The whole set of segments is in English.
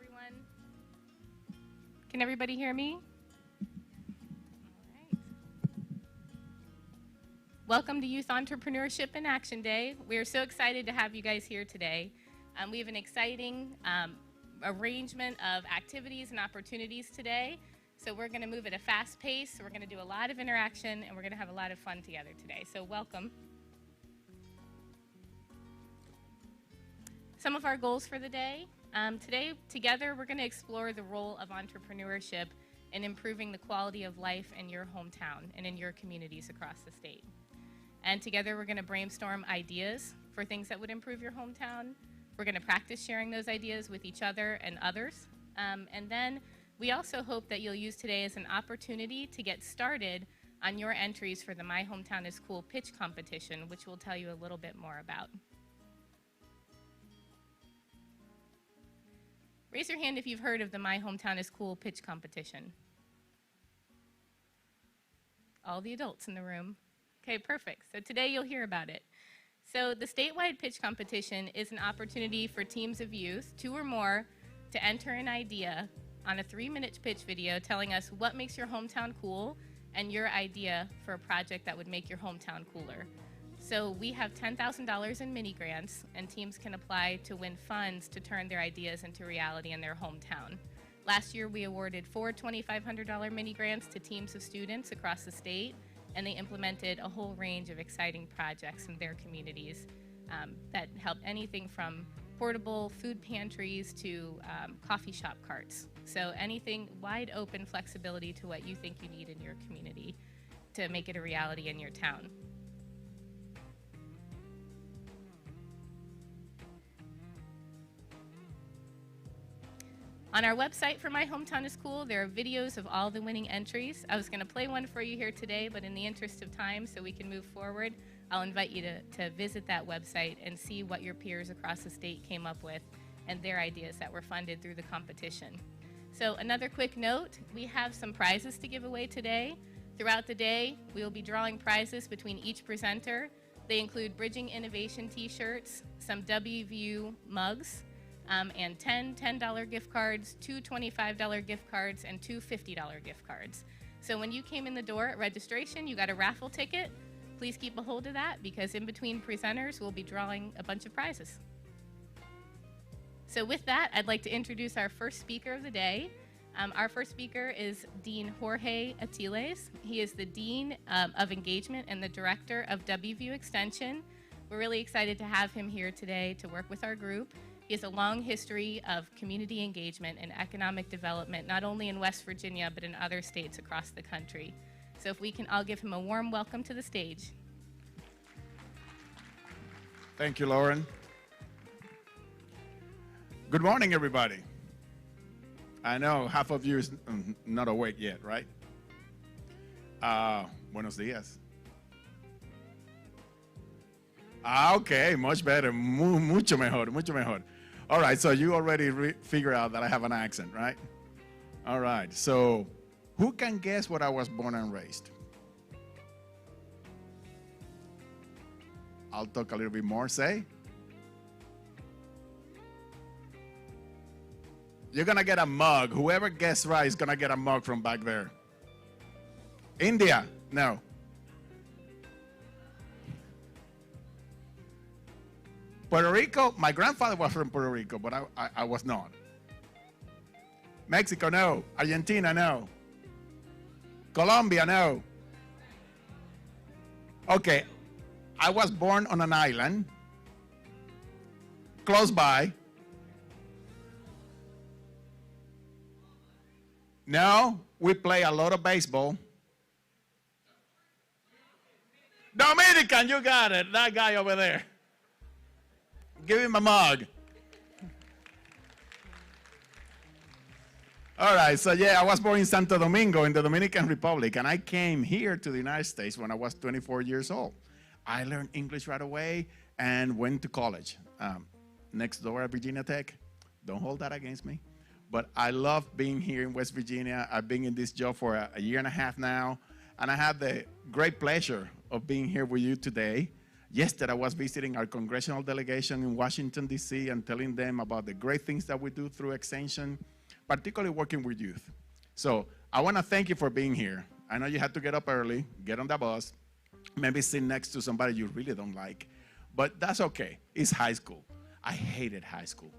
everyone. Can everybody hear me? All right. Welcome to Youth Entrepreneurship in Action Day. We are so excited to have you guys here today. We have an exciting arrangement of activities and opportunities today. So we're going to move at a fast pace. We're going to do a lot of interaction, and we're going to have a lot of fun together today. So welcome. Some of our goals for the day. Today, together, we're going to explore the role of entrepreneurship in improving the quality of life in your hometown and in your communities across the state. And together, we're going to brainstorm ideas for things that would improve your hometown. We're going to practice sharing those ideas with each other and others. And then we also hope that you'll use today as an opportunity to get started on your entries for the My Hometown is Cool pitch competition, which we'll tell you a little bit more about. Raise your hand if you've heard of the My Hometown is Cool pitch competition. All the adults in the room. Okay, perfect. So today you'll hear about it. So the statewide pitch competition is an opportunity for teams of youth, 2 or more, to enter an idea on a 3-minute pitch video telling us what makes your hometown cool and your idea for a project that would make your hometown cooler. So we have $10,000 in mini grants, and teams can apply to win funds to turn their ideas into reality in their hometown. Last year, we awarded 4 $2,500 mini grants to teams of students across the state, and they implemented a whole range of exciting projects in their communities that helped anything from portable food pantries to coffee shop carts. So anything, wide open flexibility to what you think you need in your community to make it a reality in your town. On our website for My Hometown is Cool, there are videos of all the winning entries. I was going to play one for you here today, but in the interest of time, so we can move forward, I'll invite you to visit that website and see what your peers across the state came up with and their ideas that were funded through the competition. So another quick note, we have some prizes to give away today. Throughout the day, we will be drawing prizes between each presenter. They include Bridging Innovation t-shirts, some WVU mugs, and 10 $10 gift cards, 2 $25 gift cards, and 2 $50 gift cards. So when you came in the door at registration, you got a raffle ticket. Please keep a hold of that, because in between presenters, we'll be drawing a bunch of prizes. So with that, I'd like to introduce our first speaker of the day. Our first speaker is Dean Jorge Atiles. He is the Dean of Engagement and the Director of WVU Extension. We're really excited to have him here today to work with our group. He has a long history of community engagement and economic development, not only in West Virginia, but in other states across the country. So if we can all give him a warm welcome to the stage. Thank you, Lauren. Good morning, everybody. I know half of you is not awake yet, right? Buenos días. Okay, much better, mucho mejor, mucho mejor. All right, so you already figured out that I have an accent, right? All right, so who can guess where I was born and raised? I'll talk a little bit more, say. You're gonna get a mug. Whoever guessed right is gonna get a mug from back there. India? No. Puerto Rico? My grandfather was from Puerto Rico, but I was not. Mexico? No. Argentina? No. Colombia? No. Okay, I was born on an island, close by. No, we play a lot of baseball. Dominican, you got it. That guy over there. Give him a mug. All right, so yeah, I was born in Santo Domingo in the Dominican Republic, and I came here to the United States when I was 24 years old. I learned English right away and went to college. Next door at Virginia Tech. Don't hold that against me. But I love being here in West Virginia. I've been in this job for a year and a half now, and I have the great pleasure of being here with you today. Yesterday, I was visiting our congressional delegation in Washington, D.C., and telling them about the great things that we do through Extension, particularly working with youth. So I want to thank you for being here. I know you had to get up early, get on the bus, maybe sit next to somebody you really don't like, but that's okay. It's high school. I hated high school,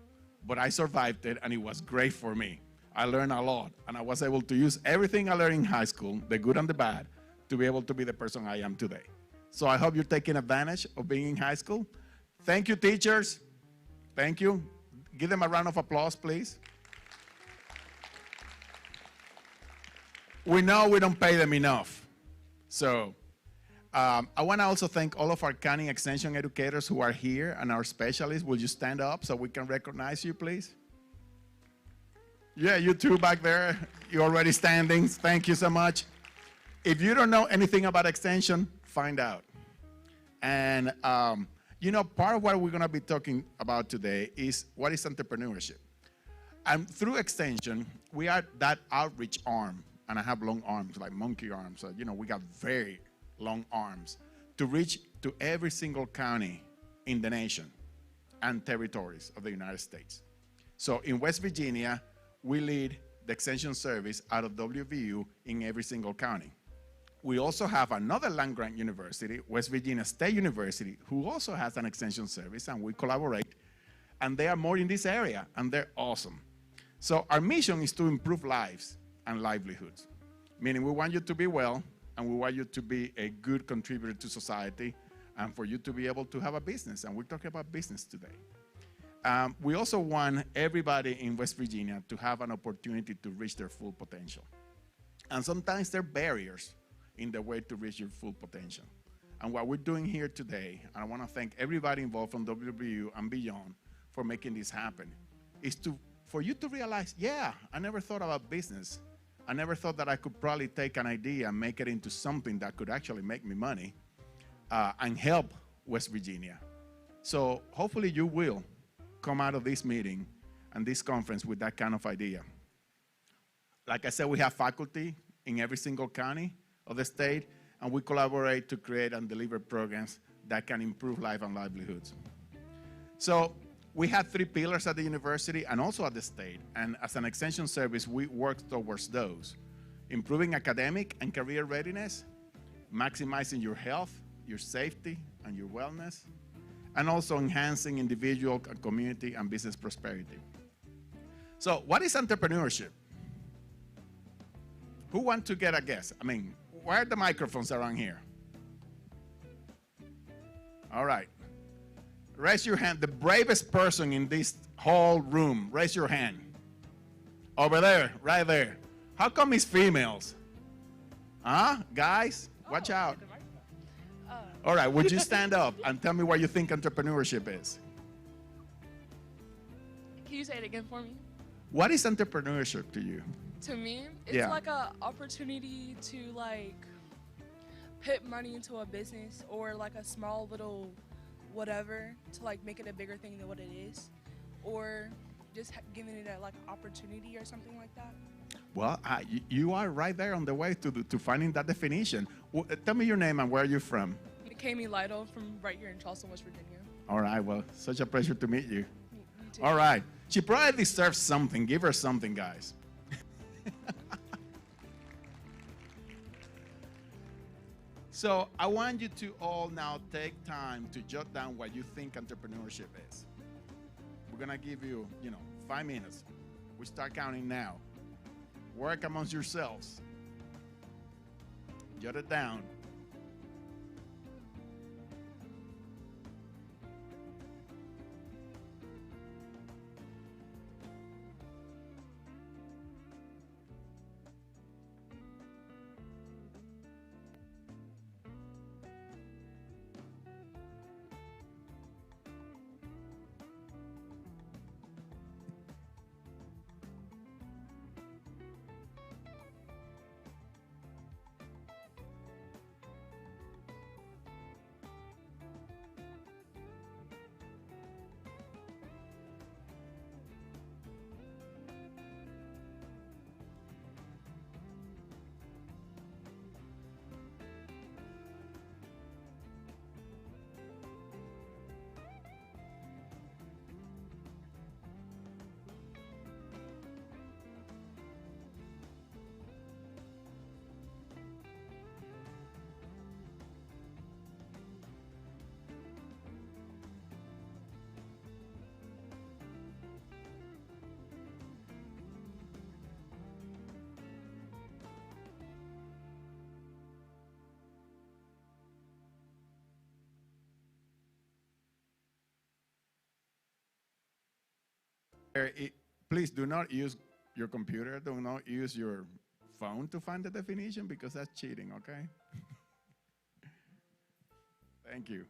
but I survived it, and it was great for me. I learned a lot, and I was able to use everything I learned in high school, the good and the bad, to be able to be the person I am today. So I hope you're taking advantage of being in high school. Thank you, teachers. Thank you. Give them a round of applause, please. We know we don't pay them enough. So I want to also thank all of our county extension educators who are here and our specialists. Will you stand up so we can recognize you, please? Yeah, you two back there. You're already standing. Thank you so much. If you don't know anything about extension, find out. And, part of what we're going to be talking about today is what is entrepreneurship. And through extension, we are that outreach arm. And I have long arms, like monkey arms. So, we got very long arms to reach to every single county in the nation and territories of the United States. So in West Virginia, we lead the extension service out of WVU in every single county. We also have another land-grant university, West Virginia State University, who also has an extension service, and we collaborate. And they are more in this area, and they're awesome. So our mission is to improve lives and livelihoods, meaning we want you to be well, and we want you to be a good contributor to society, and for you to be able to have a business. And we're talking about business today. We also want everybody in West Virginia to have an opportunity to reach their full potential. And sometimes there are barriers in the way to reach your full potential. And what we're doing here today, and I want to thank everybody involved from WVU and beyond for making this happen, is for you to realize, yeah, I never thought about business. I never thought that I could probably take an idea and make it into something that could actually make me money and help West Virginia. So hopefully you will come out of this meeting and this conference with that kind of idea. Like I said, we have faculty in every single county of the state, and we collaborate to create and deliver programs that can improve life and livelihoods. So we have 3 pillars at the university and also at the state, and as an extension service, we work towards those: improving academic and career readiness, maximizing your health, your safety, and your wellness, and also enhancing individual, community, and business prosperity. So what is entrepreneurship? Who wants to get a guess? I mean, where are the microphones around here? All right. Raise your hand. The bravest person in this whole room, raise your hand. Over there, right there. How come it's females? Huh? Guys, watch out. All right, would you stand up and tell me what you think entrepreneurship is? Can you say it again for me? What is entrepreneurship to you? To me, it's like an opportunity to put money into a business or like a small little whatever to make it a bigger thing than what it is, or just giving it a opportunity or something like that. Well, you are right there on the way to finding that definition. Well, tell me your name and where are you from? Kami Lytle from right here in Charleston, West Virginia. All right, well, such a pleasure to meet you. Me too. All right, she probably deserves something. Give her something, guys. So I want you to all now take time to jot down what you think entrepreneurship is. We're gonna give you, 5 minutes. We start counting now. Work amongst yourselves. Jot it down. Please do not use your computer. Do not use your phone to find the definition because that's cheating, okay? Thank you.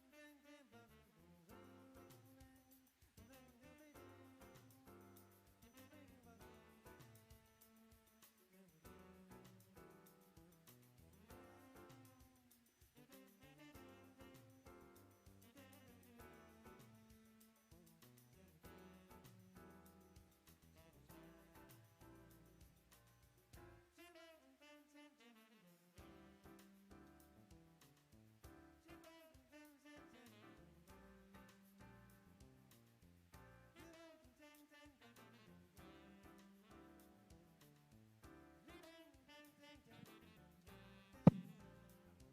Scare me like that. Too early in the morning for you to be doing that to me.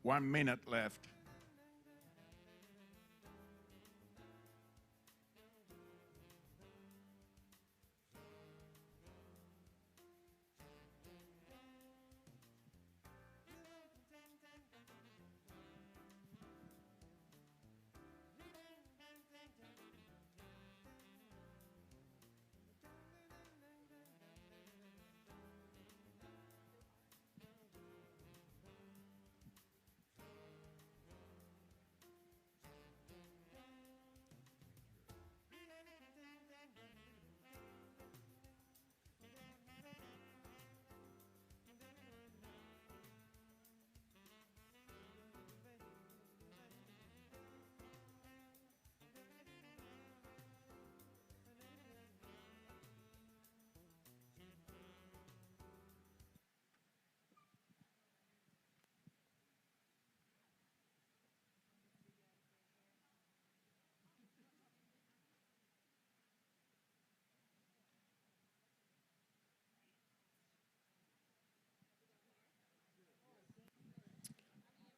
One minute left.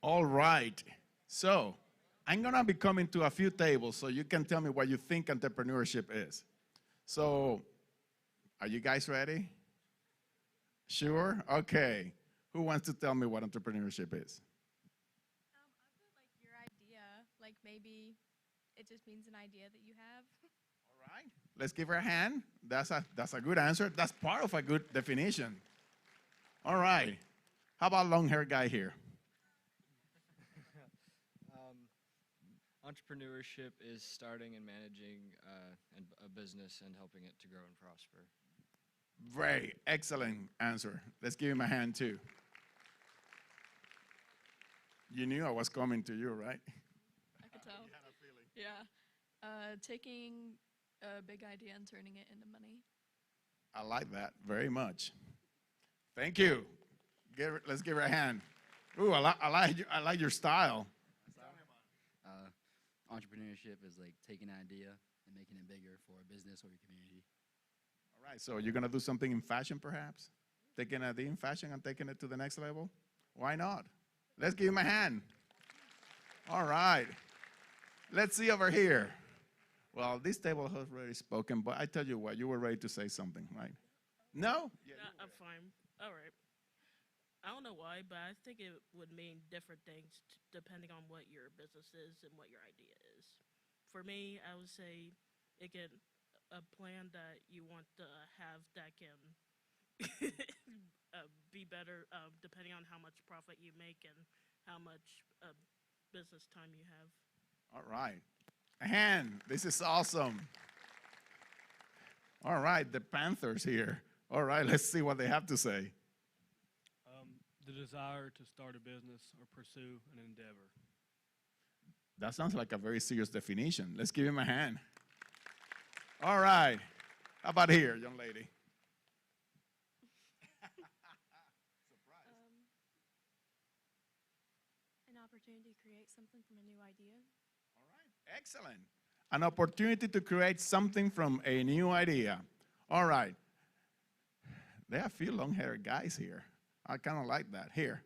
All right. So I'm going to be coming to a few tables so you can tell me what you think entrepreneurship is. So are you guys ready? Sure? Okay. Who wants to tell me what entrepreneurship is? I feel like your idea, like maybe it just means an idea that you have. All right. Let's give her a hand. That's a good answer. That's part of a good definition. All right. How about long hair guy here? Entrepreneurship is starting and managing a business and helping it to grow and prosper. Very excellent answer. Let's give him a hand too. You knew I was coming to you, right? I could tell. Yeah. Taking a big idea and turning it into money. I like that very much. Thank you. Let's give her a hand. Ooh, I like your style. Entrepreneurship is like taking an idea and making it bigger for a business or your community. All right, so you're going to do something in fashion perhaps? Taking an idea in fashion and taking it to the next level? Why not? Let's give him a hand. All right. Let's see over here. Well, this table has already spoken, but I tell you what, you were ready to say something, right? No? Yeah, I'm fine. All right. I don't know why, but I think it would mean different things depending on what your business is and what your idea is. For me, I would say it can a plan that you want to have that can be better depending on how much profit you make and how much business time you have. All right. A hand. This is awesome. All right, the Panthers here. All right, let's see what they have to say. The desire to start a business or pursue an endeavor. That sounds like a very serious definition. Let's give him a hand. All right. How about here, young lady? An opportunity to create something from a new idea. All right. Excellent. An opportunity to create something from a new idea. All right. There are a few long-haired guys here. I kind of like that. Here.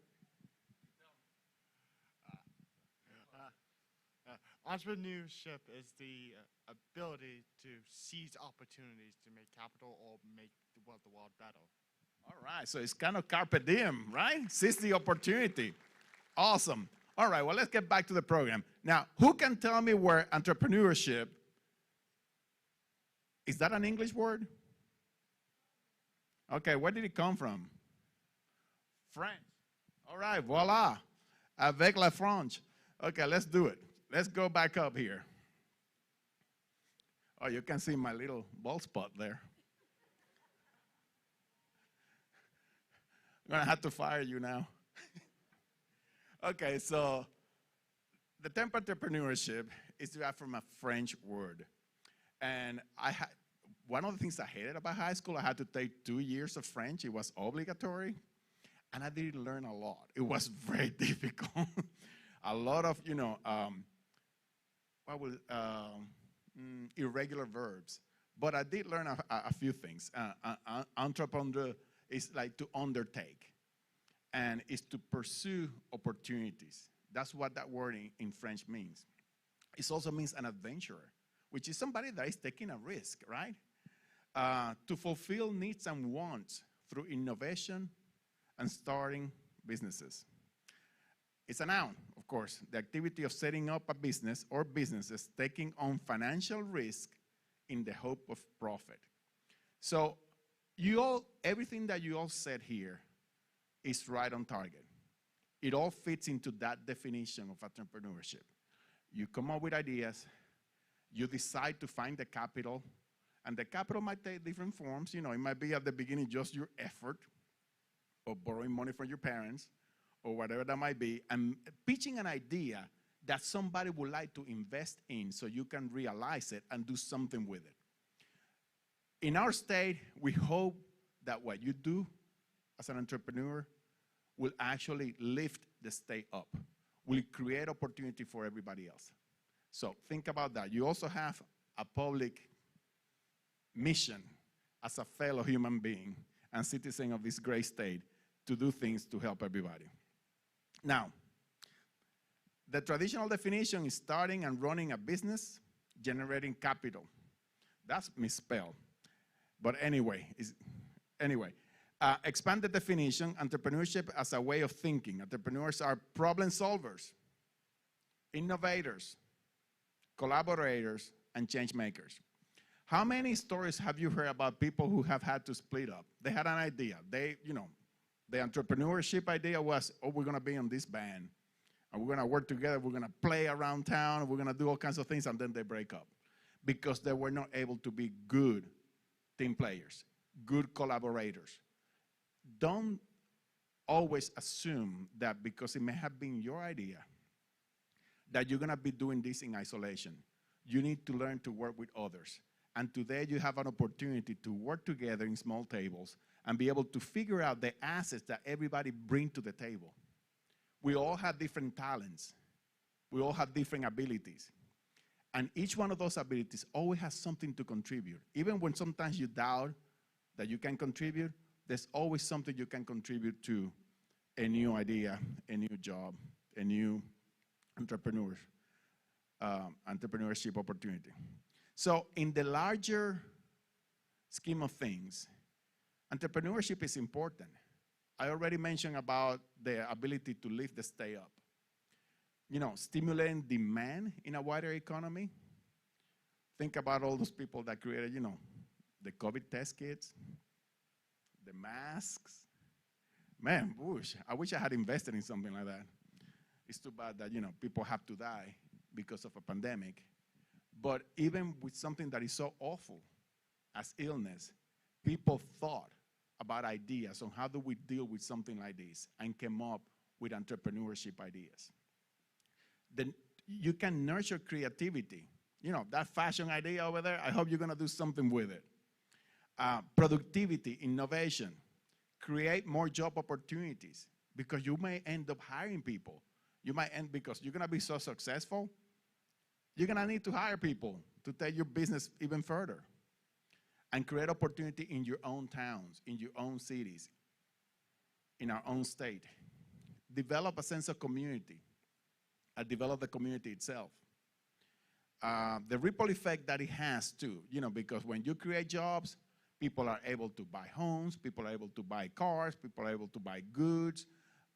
Entrepreneurship is the ability to seize opportunities to make capital or make the world better. All right, so it's kind of carpe diem, right? Seize the opportunity. Awesome. All right, well, let's get back to the program. Now, who can tell me where entrepreneurship, is that an English word? Okay, where did it come from? French. All right, voila. Avec la French. Okay, let's do it. Let's go back up here. Oh, you can see my little bald spot there. I'm gonna have to fire you now. Okay, so the term entrepreneurship is derived from a French word. And one of the things I hated about high school, I had to take 2 years of French. It was obligatory. And I didn't learn a lot. It was very difficult. A lot of, irregular verbs. But I did learn a few things. Entrepreneur is like to undertake. And is to pursue opportunities. That's what that word in French means. It also means an adventurer, which is somebody that is taking a risk, right? To fulfill needs and wants through innovation and starting businesses. It's a noun, of course, the activity of setting up a business or businesses taking on financial risk in the hope of profit. So everything that you all said here is right on target. It all fits into that definition of entrepreneurship. You come up with ideas, you decide to find the capital, and the capital might take different forms. It might be at the beginning just your effort, or borrowing money from your parents, or whatever that might be, and pitching an idea that somebody would like to invest in so you can realize it and do something with it. In our state, we hope that what you do as an entrepreneur will actually lift the state up, will create opportunity for everybody else. So think about that. You also have a public mission as a fellow human being and citizen of this great state to do things to help everybody. Now, the traditional definition is starting and running a business, generating capital. That's misspelled. But anyway, expanded definition, entrepreneurship as a way of thinking. Entrepreneurs are problem solvers, innovators, collaborators, and change makers. How many stories have you heard about people who have had to split up? They had an idea. The entrepreneurship idea was, we're going to be in this band, and we're going to work together, we're going to play around town, we're going to do all kinds of things, and then they break up because they were not able to be good team players, good collaborators. Don't always assume that because it may have been your idea that you're going to be doing this in isolation. You need to learn to work with others. And today you have an opportunity to work together in small tables and be able to figure out the assets that everybody brings to the table. We all have different talents. We all have different abilities. And each one of those abilities always has something to contribute. Even when sometimes you doubt that you can contribute, there's always something you can contribute to a new idea, a new job, a new entrepreneurship opportunity. So in the larger scheme of things, entrepreneurship is important. I already mentioned about the ability to lift the state up. Stimulating demand in a wider economy. Think about all those people that created, the COVID test kits, the masks. Man, I wish I had invested in something like that. It's too bad that, people have to die because of a pandemic. But even with something that is so awful as illness, people thought about ideas on how do we deal with something like this and came up with entrepreneurship ideas. Then you can nurture creativity. You know, that fashion idea over there, I hope you're gonna do something with it. Productivity, innovation, create more job opportunities because you may end up hiring people. You might end because you're gonna be so successful, you're gonna need to hire people to take your business even further. And create opportunity in your own towns, in your own cities, in our own state. Develop a sense of community and develop the community itself. The ripple effect that it has too, you know, because when you create jobs, people are able to buy homes, people are able to buy cars, people are able to buy goods,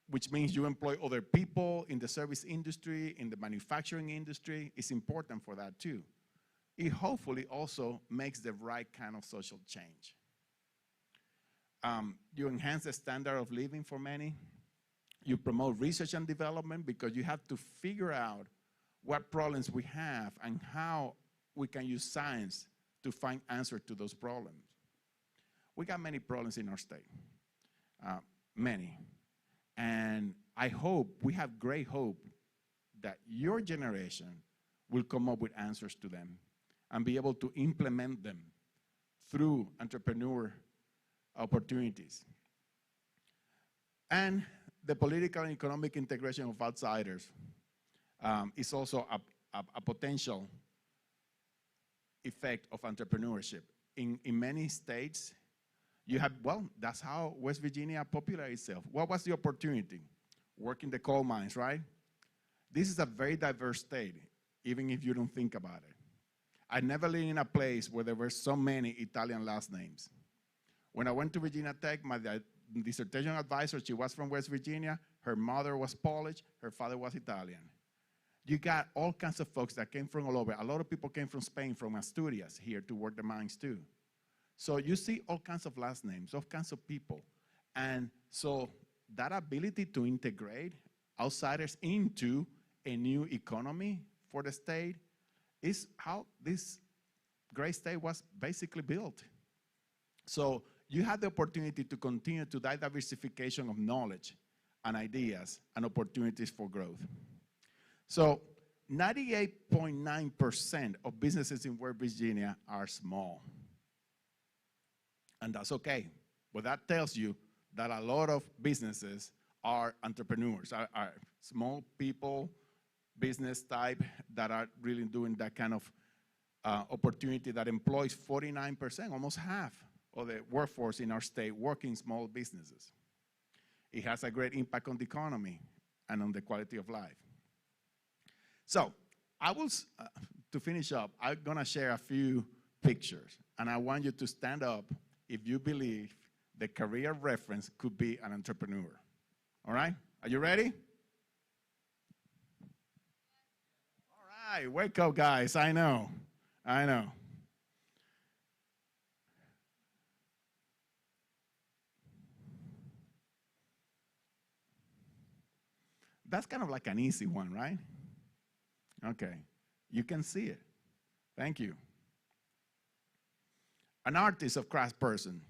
which means you employ other people in the service industry, in the manufacturing industry. It's important for that too. It hopefully also makes the right kind of social change. You enhance the standard of living for many. You promote research and development because you have to figure out what problems we have and how we can use science to find answers to those problems. We got many problems in our state, many. And I hope, we have great hope that your generation will come up with answers to them and be able to implement them through entrepreneur opportunities. And the political and economic integration of outsiders is also a potential effect of entrepreneurship. In many states, you have, well, that's how West Virginia popularized itself. What was the opportunity? Work in the coal mines, right? This is a very diverse state, even if you don't think about it. I never lived in a place where there were so many Italian last names. When I went to Virginia Tech, my dissertation advisor, she was from West Virginia. Her mother was Polish. Her father was Italian. You got all kinds of folks that came from all over. A lot of people came from Spain, from Asturias here to work the mines too. So you see all kinds of last names, all kinds of people. And so that ability to integrate outsiders into a new economy for the state is how this great state was basically built. So you have the opportunity to continue to that diversification of knowledge and ideas and opportunities for growth. So 98.9% of businesses in West Virginia are small. And that's okay. But that tells you that a lot of businesses are entrepreneurs, are small people, business type that are really doing that kind of opportunity that employs 49%, almost half of the workforce in our state working small businesses. It has a great impact on the economy and on the quality of life. So I will, to finish up, I'm gonna share a few pictures and I want you to stand up if you believe the career reference could be an entrepreneur. All right, are you ready? All right, wake up guys, I know. That's kind of like an easy one, right? Okay, you can see it. Thank you. An artist or craft person.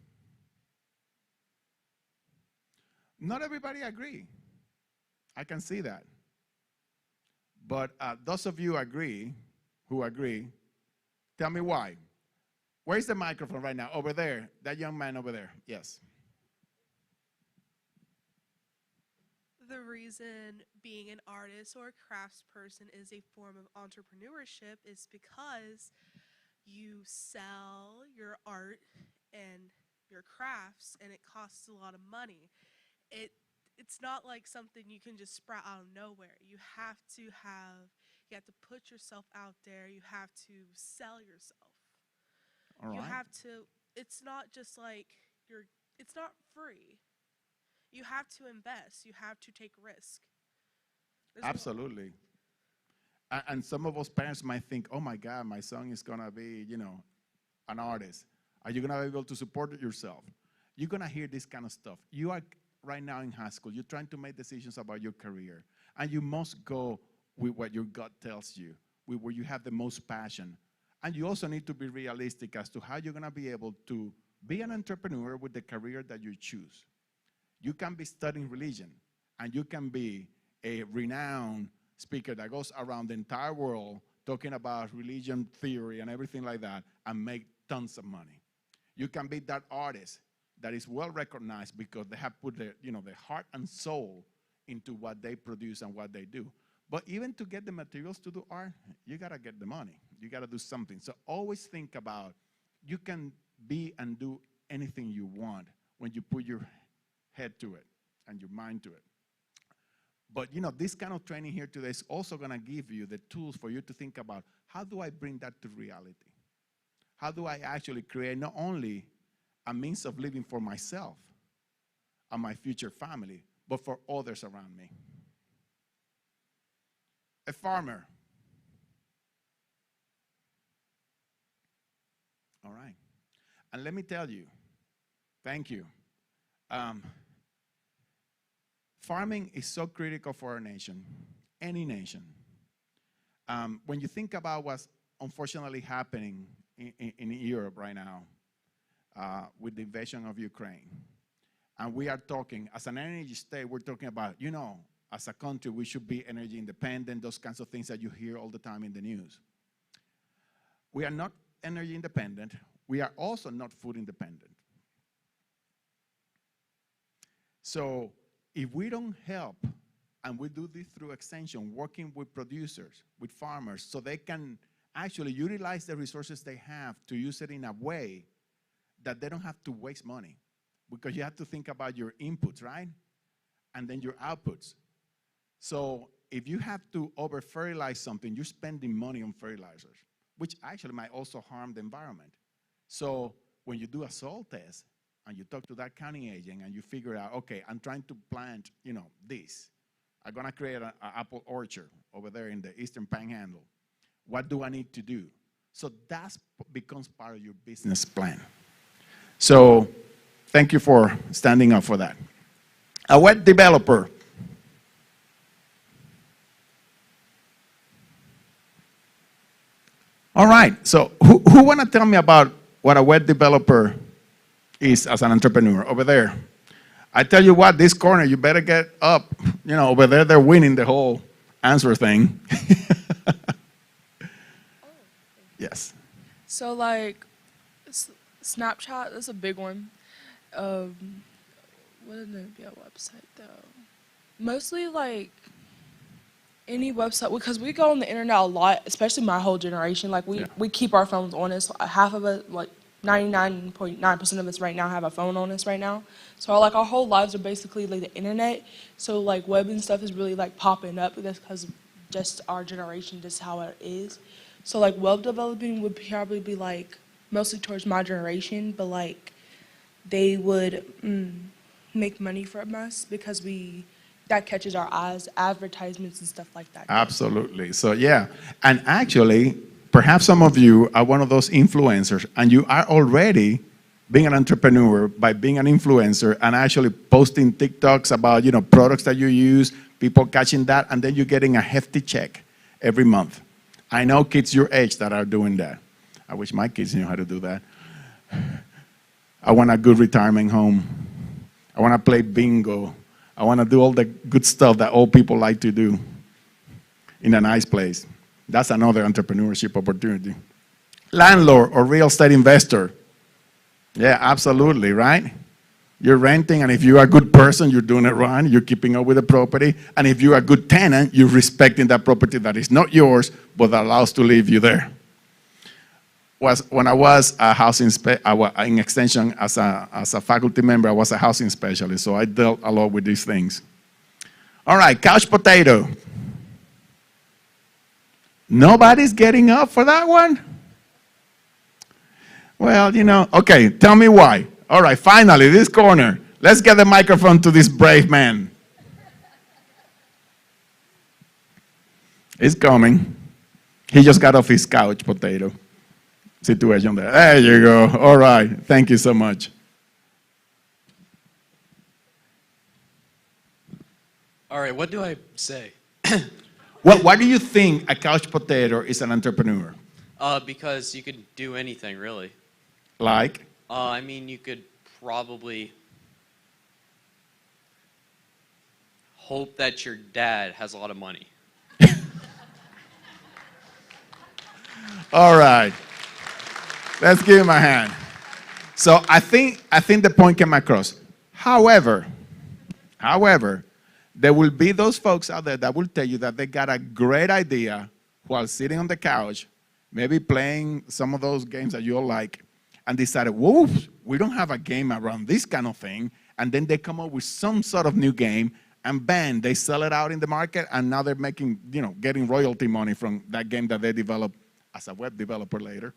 Not everybody agree. I can see that. But those of you who agree, tell me why. Where's the microphone right now? Over there, that young man over there, yes. The reason being an artist or a craftsperson is a form of entrepreneurship is because you sell your art and your crafts and it costs a lot of money. It's not like something you can just sprout out of nowhere. You have to put yourself out there. You have to sell yourself. All right. You have to, it's not just like it's not free. You have to invest. You have to take risk. Absolutely. And some of us parents might think, oh my God, my son is gonna be, an artist. Are you gonna be able to support yourself? You're gonna hear this kind of stuff. You are right now in high school, you're trying to make decisions about your career. And you must go with what your gut tells you, with where you have the most passion. And you also need to be realistic as to how you're gonna be able to Be an entrepreneur with the career that you choose. You can be studying religion, and you can be a renowned speaker that goes around the entire world talking about religion theory and everything like that and make tons of money. You can be that artist that is well recognized because they have put their, their heart and soul into what they produce and what they do. But even to get the materials to do art, you gotta get the money. You gotta do something. So always think about, you can be and do anything you want when you put your head to it and your mind to it. But this kind of training here today is also gonna give you the tools for you to think about, how do I bring that to reality? How do I actually create not only a means of living for myself and my future family, but for others around me? A farmer. All right. And let me tell you, thank you. Farming is so critical for our nation, any nation. When you think about what's unfortunately happening in Europe right now with the invasion of Ukraine, and we are talking, as an energy state, we're talking about, as a country, we should be energy independent, those kinds of things that you hear all the time in the news. We are not energy independent. We are also not food independent. So if we don't help, and we do this through extension, working with producers, with farmers, so they can actually utilize the resources they have to use it in a way that they don't have to waste money. Because you have to think about your inputs, right? And then your outputs. So if you have to over-fertilize something, you're spending money on fertilizers, which actually might also harm the environment. So when you do a soil test, and you talk to that county agent, and you figure out, okay, I'm trying to plant, this. I'm gonna create an apple orchard over there in the Eastern Panhandle. What do I need to do? So that becomes part of your business plan. So thank you for standing up for that. A web developer. All right, so who wanna tell me about what a web developer is as an entrepreneur? Over there. I tell you what, this corner, you better get up. Over there, they're winning the whole answer thing. Yes. So, like, Snapchat, that's a big one. Wouldn't it be a website, though? Mostly, like, any website, because we go on the internet a lot, especially my whole generation. Like, we keep our phones on us. Half of it, like, 99.9% of us right now have a phone on us right now. So like our whole lives are basically like the internet. So like web and stuff is really like popping up. That's because just our generation, just how it is. So like web developing would probably be like mostly towards my generation, but like they would make money from us because that catches our eyes, advertisements and stuff like that. Absolutely. So yeah, and actually, perhaps some of you are one of those influencers, and you are already being an entrepreneur by being an influencer and actually posting TikToks about products that you use, people catching that, and then you're getting a hefty check every month. I know kids your age that are doing that. I wish my kids knew how to do that. I want a good retirement home. I want to play bingo. I want to do all the good stuff that old people like to do in a nice place. That's another entrepreneurship opportunity. Landlord or real estate investor. Yeah, absolutely, right? You're renting, and if you're a good person, you're doing it right. You're keeping up with the property. And if you're a good tenant, you're respecting that property that is not yours, but that allows to leave you there. When I was a housing in extension as a faculty member, I was a housing specialist, so I dealt a lot with these things. All right, couch potato. Nobody's getting up for that one? Well, okay, tell me why. All right, finally, this corner. Let's get the microphone to this brave man. It's coming. He just got off his couch potato situation there. There you go. All right, thank you so much. All right, what do I say? Well, why do you think a couch potato is an entrepreneur? Because you could do anything, really. Like? I mean, you could probably hope that your dad has a lot of money. All right. Let's give him a hand. So I think the point came across. However, there will be those folks out there that will tell you that they got a great idea while sitting on the couch, maybe playing some of those games that you all like, and decided, whoa, we don't have a game around this kind of thing. And then they come up with some sort of new game, and bam, they sell it out in the market, and now they're making, getting royalty money from that game that they developed as a web developer later.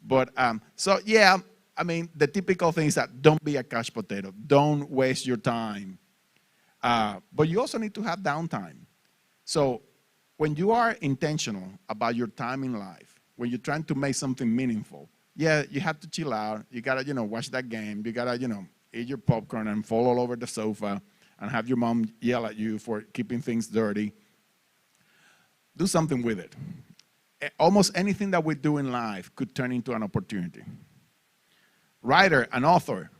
But so yeah, I mean, the typical thing is that don't be a couch potato. Don't waste your time. But you also need to have downtime. So when you are intentional about your time in life, when you're trying to make something meaningful, yeah, you have to chill out. You gotta, watch that game. You gotta, eat your popcorn and fall all over the sofa and have your mom yell at you for keeping things dirty. Do something with it. Almost anything that we do in life could turn into an opportunity. Writer, an author.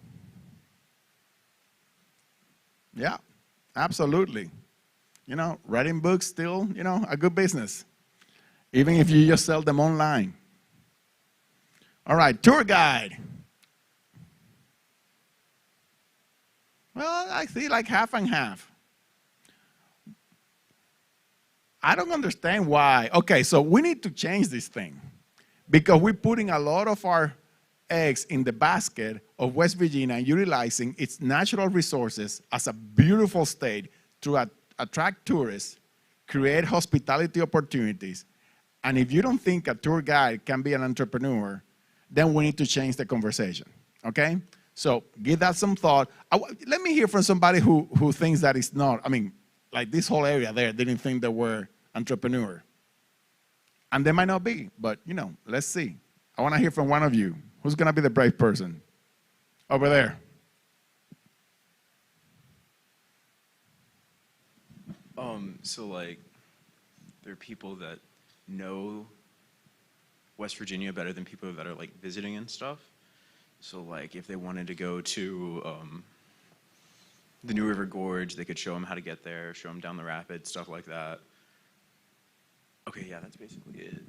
Yeah, absolutely. Writing books still, a good business. Even if you just sell them online. All right, tour guide. Well, I see like half and half. I don't understand why. Okay, so we need to change this thing because we're putting a lot of our eggs in the basket of West Virginia and utilizing its natural resources as a beautiful state to attract tourists, create hospitality opportunities. And if you don't think a tour guide can be an entrepreneur, then we need to change the conversation, okay? So give that some thought. Let me hear from somebody who thinks that it's not. I mean, like this whole area there didn't think they were entrepreneur. And they might not be, but let's see. I want to hear from one of you. Who's going to be the brave person? Over there. So like, there are people that know West Virginia better than people that are like visiting and stuff. So like, if they wanted to go to the New River Gorge, they could show them how to get there, show them down the rapids, stuff like that. Okay, yeah, that's basically it.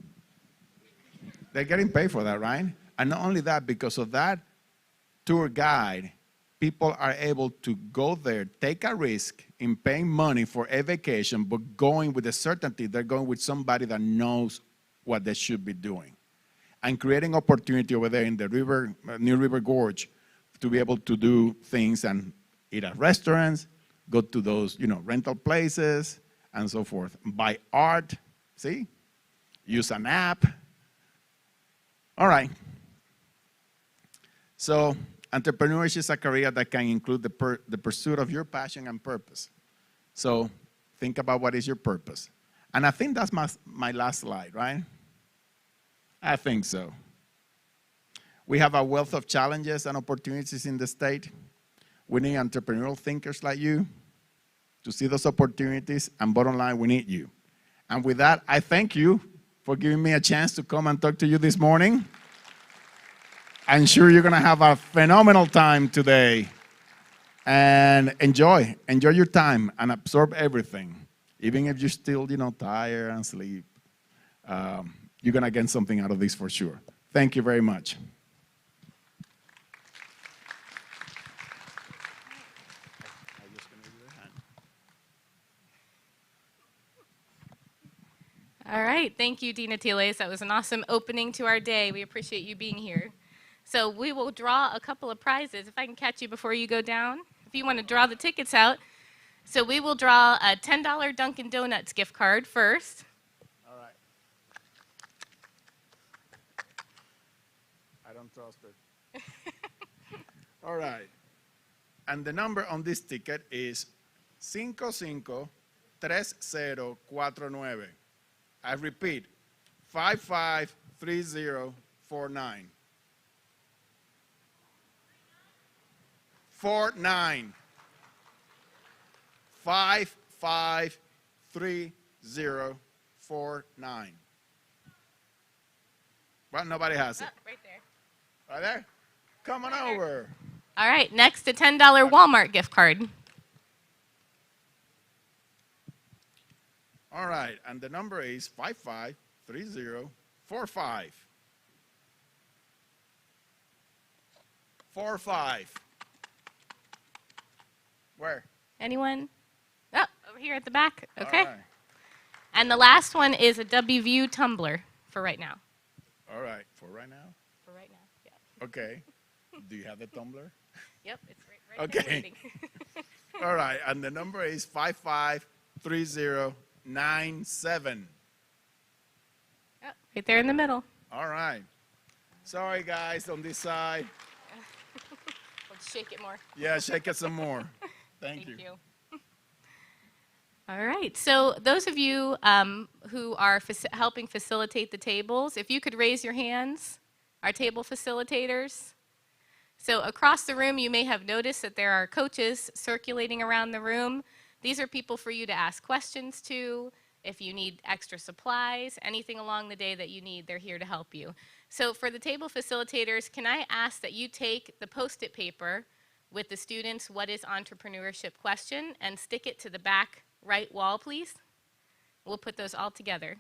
They're getting paid for that, right? And not only that, because of that tour guide, people are able to go there, take a risk in paying money for a vacation, but going with the certainty they're going with somebody that knows what they should be doing. And creating opportunity over there in the river, New River Gorge, to be able to do things and eat at restaurants, go to those, rental places, and so forth. Buy art, see? Use an app. All right. So entrepreneurship is a career that can include the pursuit of your passion and purpose. So think about what is your purpose. And I think that's my last slide, right? I think so. We have a wealth of challenges and opportunities in the state. We need entrepreneurial thinkers like you to see those opportunities, and bottom line, we need you. And with that, I thank you for giving me a chance to come and talk to you this morning. I'm sure you're going to have a phenomenal time today. And enjoy your time and absorb everything. Even if you're still, tired and sleep, you're going to get something out of this for sure. Thank you very much. All right, thank you, Dina Tiles. That was an awesome opening to our day. We appreciate you being here. So we will draw a couple of prizes. If I can catch you before you go down, if you want to draw the tickets out. So we will draw a $10 Dunkin' Donuts gift card first. All right. I don't trust her. All right. And the number on this ticket is 553049. I repeat, 553049. 49. 553049. Well, nobody has it. Right there. Right there? Come on over. All right, next, a $10 Walmart gift card. All right, and the number is 553045. 45. Where? Anyone? Oh, over here at the back. Okay. All right. And the last one is a WVU tumbler for right now. All right, for right now? For right now, yeah. Okay. Do you have the tumbler? Yep, it's right there Okay. waiting. All right, and the number is 553097. Oh, right there in the middle. All right. Sorry, guys, on this side. Let's shake it more. Yeah, shake it some more. Thank you. All right, so those of you who are helping facilitate the tables, if you could raise your hands, our table facilitators. So across the room, you may have noticed that there are coaches circulating around the room. These are people for you to ask questions to. If you need extra supplies, anything along the day that you need, they're here to help you. So for the table facilitators, can I ask that you take the Post-it paper with the students' "What is entrepreneurship?" question and stick it to the back right wall, please? We'll put those all together.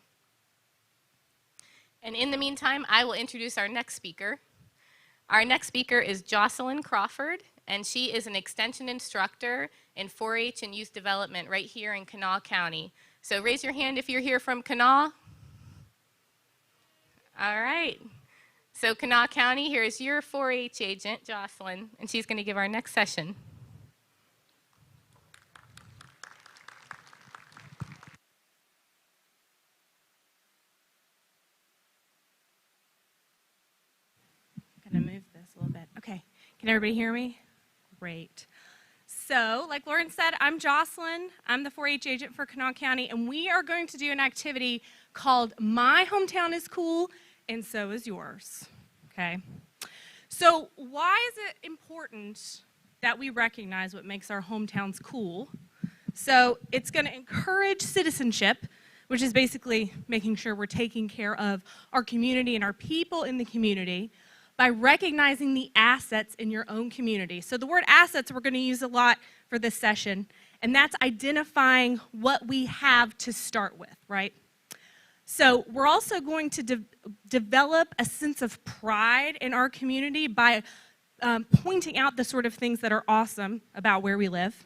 And in the meantime, I will introduce our next speaker. Our next speaker is Jocelyn Crawford, and she is an extension instructor in 4-H and youth development right here in Kanawha County. So raise your hand if you're here from Kanawha. All right. So Kanawha County, here's your 4-H agent, Jocelyn, and she's going to give our next session. I'm going to move this a little bit. Okay. Can everybody hear me? Great. So, like Lauren said, I'm Jocelyn. I'm the 4-H agent for Kanawha County, and we are going to do an activity called My Hometown is Cool, and so is yours. Okay? So, why is it important that we recognize what makes our hometowns cool? So, it's going to encourage citizenship, which is basically making sure we're taking care of our community and our people in the community by recognizing the assets in your own community. So the word assets we're going to use a lot for this session, and that's identifying what we have to start with, right? So we're also going to develop a sense of pride in our community by pointing out the sort of things that are awesome about where we live.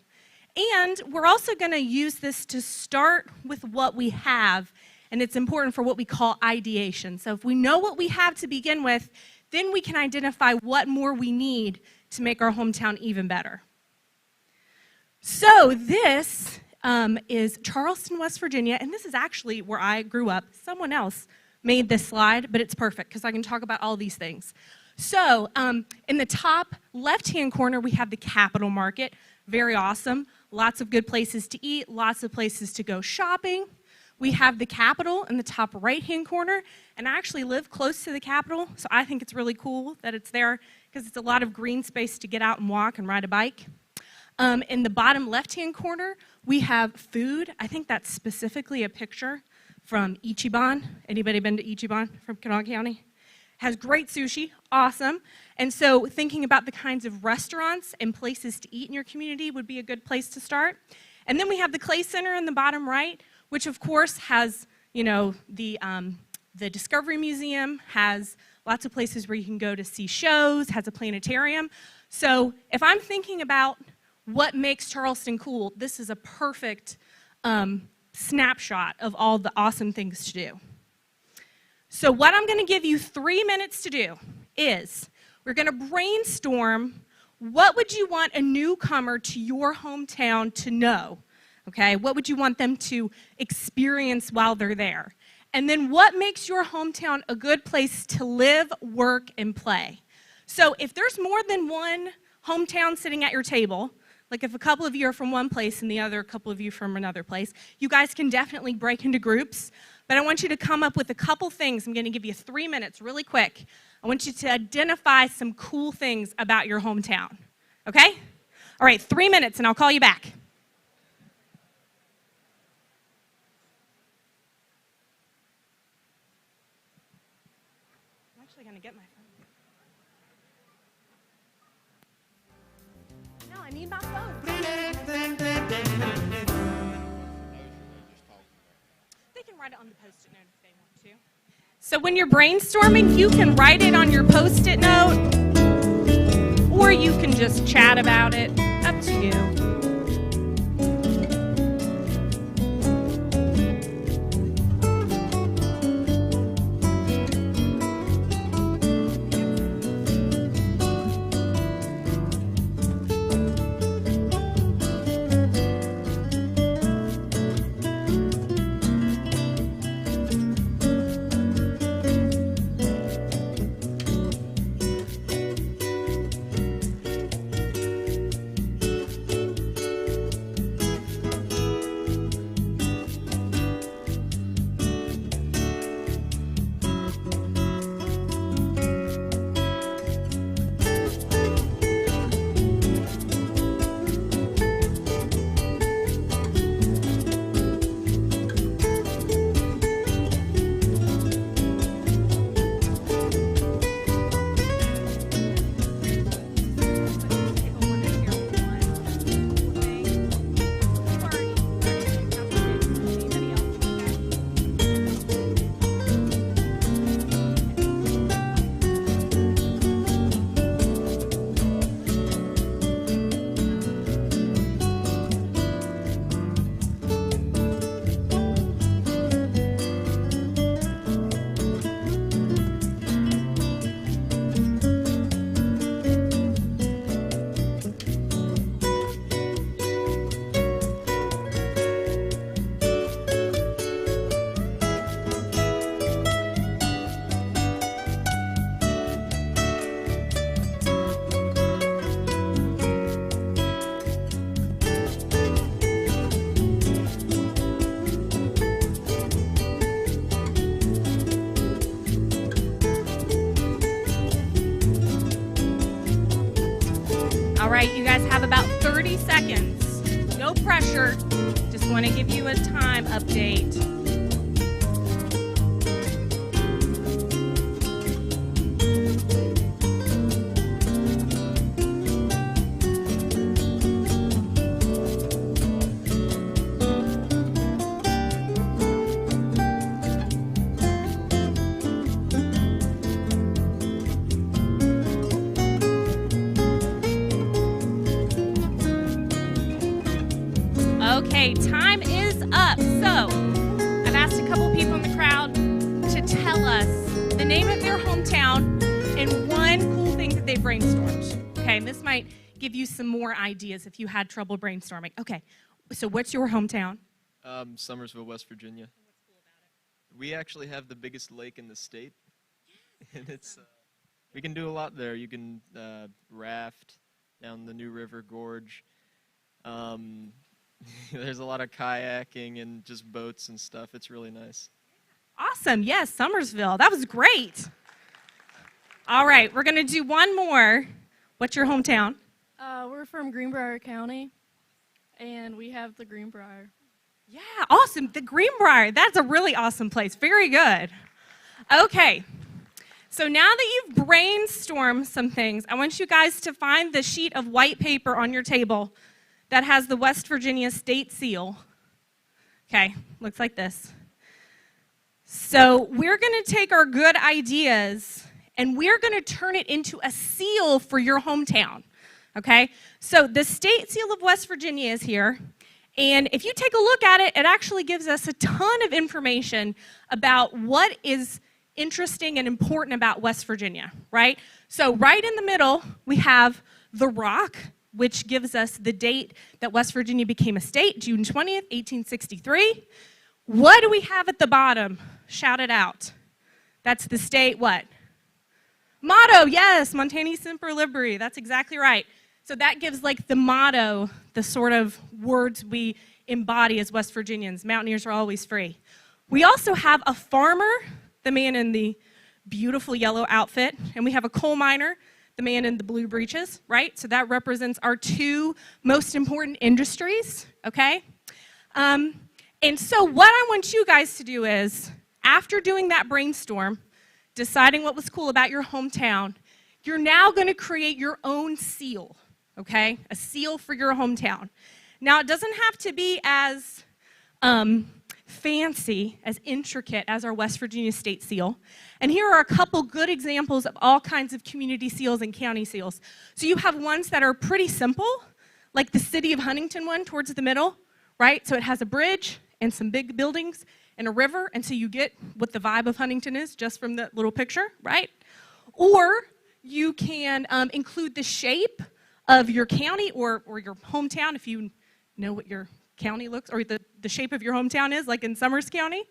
And we're also going to use this to start with what we have, and it's important for what we call ideation. So if we know what we have to begin with, then we can identify what more we need to make our hometown even better. So this is Charleston, West Virginia, and this is actually where I grew up. Someone else made this slide, but it's perfect because I can talk about all these things. So in the top left-hand corner, we have the Capitol Market. Very awesome. Lots of good places to eat, lots of places to go shopping. We have the Capitol in the top right-hand corner, and I actually live close to the Capitol, so I think it's really cool that it's there because it's a lot of green space to get out and walk and ride a bike. In the bottom left-hand corner, we have food. I think that's specifically a picture from Ichiban. Anybody been to Ichiban from Kanawha County? Has great sushi, awesome. And so thinking about the kinds of restaurants and places to eat in your community would be a good place to start. And then we have the Clay Center in the bottom right, which of course has, you know, the Discovery Museum, has lots of places where you can go to see shows, has a planetarium. So if I'm thinking about what makes Charleston cool, this is a perfect snapshot of all the awesome things to do. So what I'm going to give you 3 minutes to do is we're going to brainstorm what would you want a newcomer to your hometown to know. Okay, what would you want them to experience while they're there? And then what makes your hometown a good place to live, work, and play? So if there's more than one hometown sitting at your table, like if a couple of you are from one place and the other couple of you from another place, you guys can definitely break into groups. But I want you to come up with a couple things. I'm going to give you 3 minutes really quick. I want you to identify some cool things about your hometown. Okay? All right, 3 minutes and I'll call you back. Going to get my phone. I need my phone. They can write it on the Post-it note if they want to. So when you're brainstorming, you can write it on your Post-it note, or you can just chat about it. Up to you. All right, you guys have about 30 seconds. No pressure. Just want to give you a time update. Okay, time is up. So, I've asked a couple people in the crowd to tell us the name of their hometown and one cool thing that they brainstormed. Okay, and this might give you some more ideas if you had trouble brainstorming. Okay, so what's your hometown? Summersville, West Virginia. What's cool about it? We actually have the biggest lake in the state, and it's we can do a lot there. You can raft down the New River Gorge. There's a lot of kayaking and just boats and stuff. It's really nice. Awesome. Yes, Summersville. That was great. All right, we're going to do one more. What's your hometown? We're from Greenbrier County, and we have the Greenbrier. Yeah, awesome. The Greenbrier. That's a really awesome place. Very good. Okay. So now that you've brainstormed some things, I want you guys to find the sheet of white paper on your table that has the West Virginia state seal. Okay, looks like this. So we're going to take our good ideas and we're going to turn it into a seal for your hometown. Okay, so the state seal of West Virginia is here. And if you take a look at it, it actually gives us a ton of information about what is interesting and important about West Virginia, right? So right in the middle, we have the rock, which gives us the date that West Virginia became a state, June 20th, 1863. What do we have at the bottom? Shout it out. That's the state what? Motto, yes, Montani Semper Liberi. That's exactly right. So that gives like the motto, the sort of words we embody as West Virginians. Mountaineers are always free. We also have a farmer, the man in the beautiful yellow outfit, and we have a coal miner, the man in the blue breeches, right? So that represents our two most important industries, okay? And so what I want you guys to do is, after doing that brainstorm, deciding what was cool about your hometown, you're now going to create your own seal, okay? A seal for your hometown. Now, it doesn't have to be as fancy, as intricate as our West Virginia state seal. And here are a couple good examples of all kinds of community seals and county seals. So you have ones that are pretty simple, like the City of Huntington one towards the middle, right? So it has a bridge and some big buildings and a river, and so you get what the vibe of Huntington is just from that little picture, right? Or you can include the shape of your county or your hometown, if you know what your county looks, or the shape of your hometown is, like in Summers County,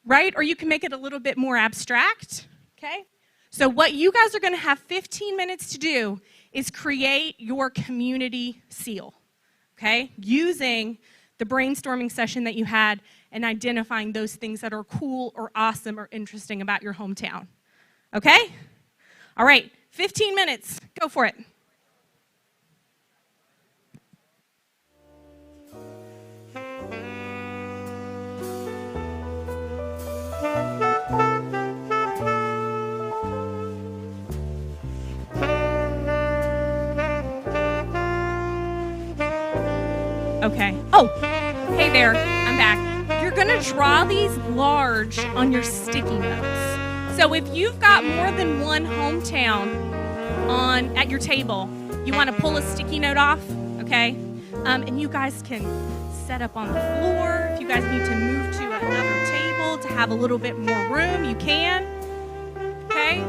right? Or you can make it a little bit more abstract, okay? So what you guys are gonna have 15 minutes to do is create your community seal, okay? Using the brainstorming session that you had and identifying those things that are cool or awesome or interesting about your hometown, okay? All right, 15 minutes, go for it. Okay. Oh, hey there, I'm back. You're gonna draw these large on your sticky notes. So if you've got more than one hometown at your table, you wanna pull a sticky note off, okay? And you guys can set up on the floor. If you guys need to move to another table to have a little bit more room, you can, okay?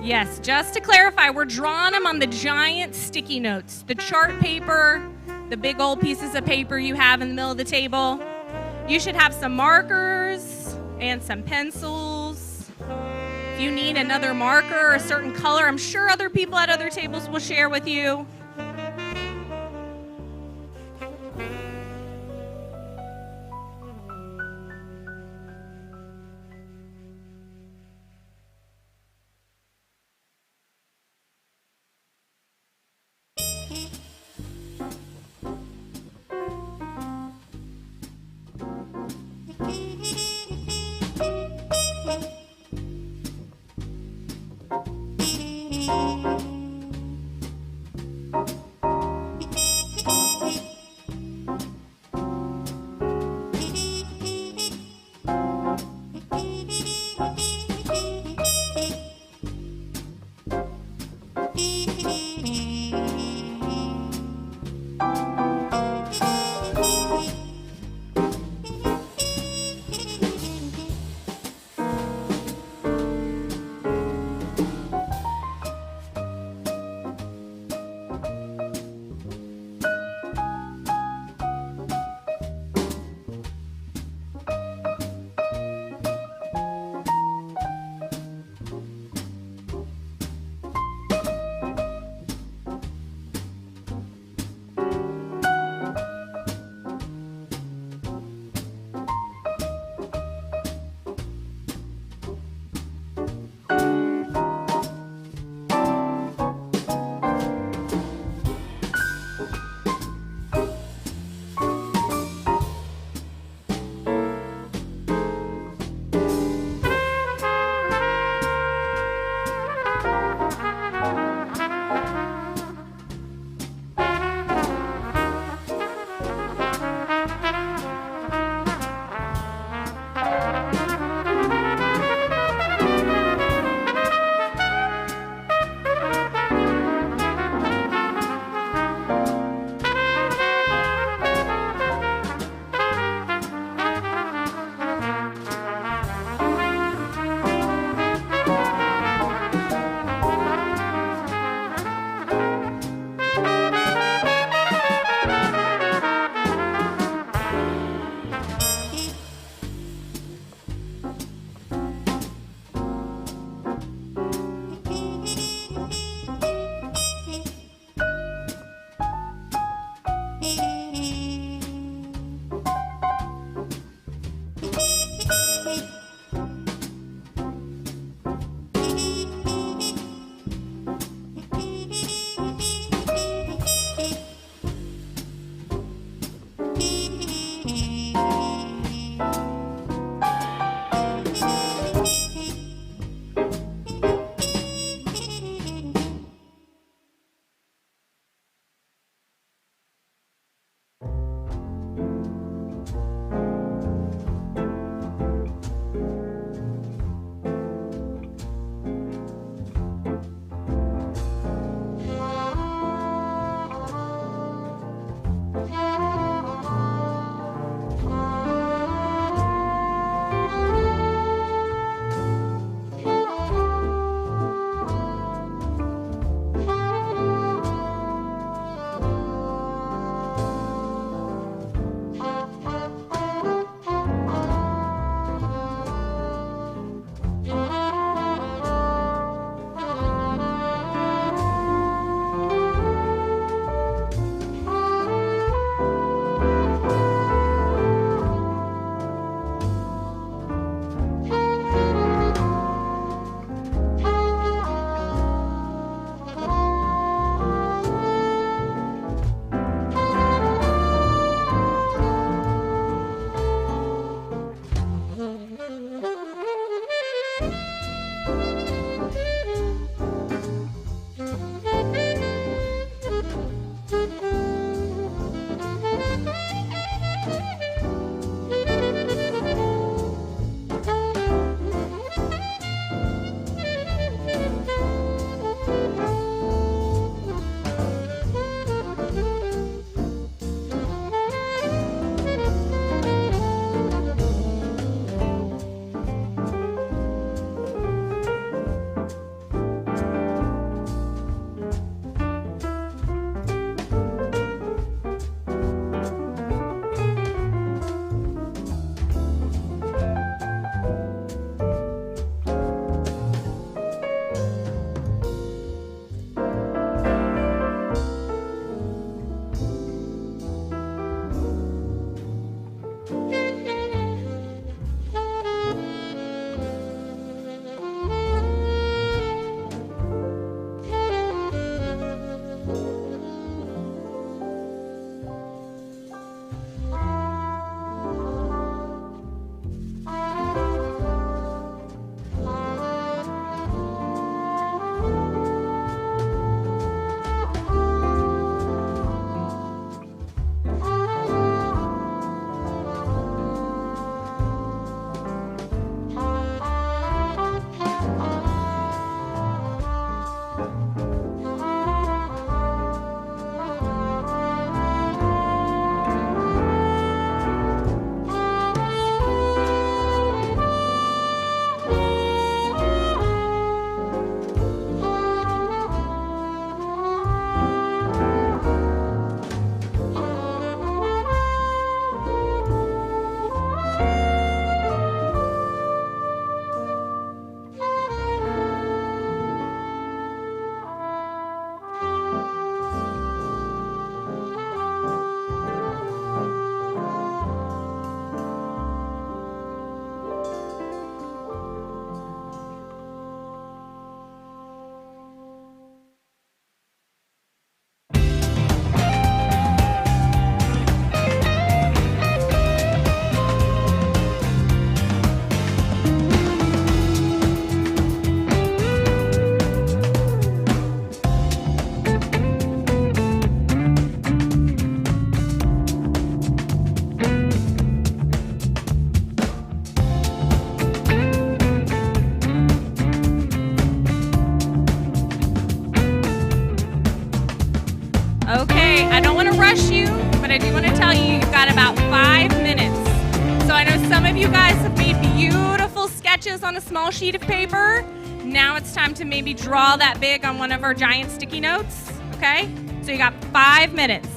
Yes, just to clarify, we're drawing them on the giant sticky notes, the chart paper, the big old pieces of paper you have in the middle of the table. You should have some markers and some pencils. If you need another marker or a certain color, I'm sure other people at other tables will share with you. Okay, I don't want to rush you, but I do want to tell you you've got about 5 minutes. So I know some of you guys have made beautiful sketches on a small sheet of paper. Now it's time to maybe draw that big on one of our giant sticky notes, okay? So you got 5 minutes.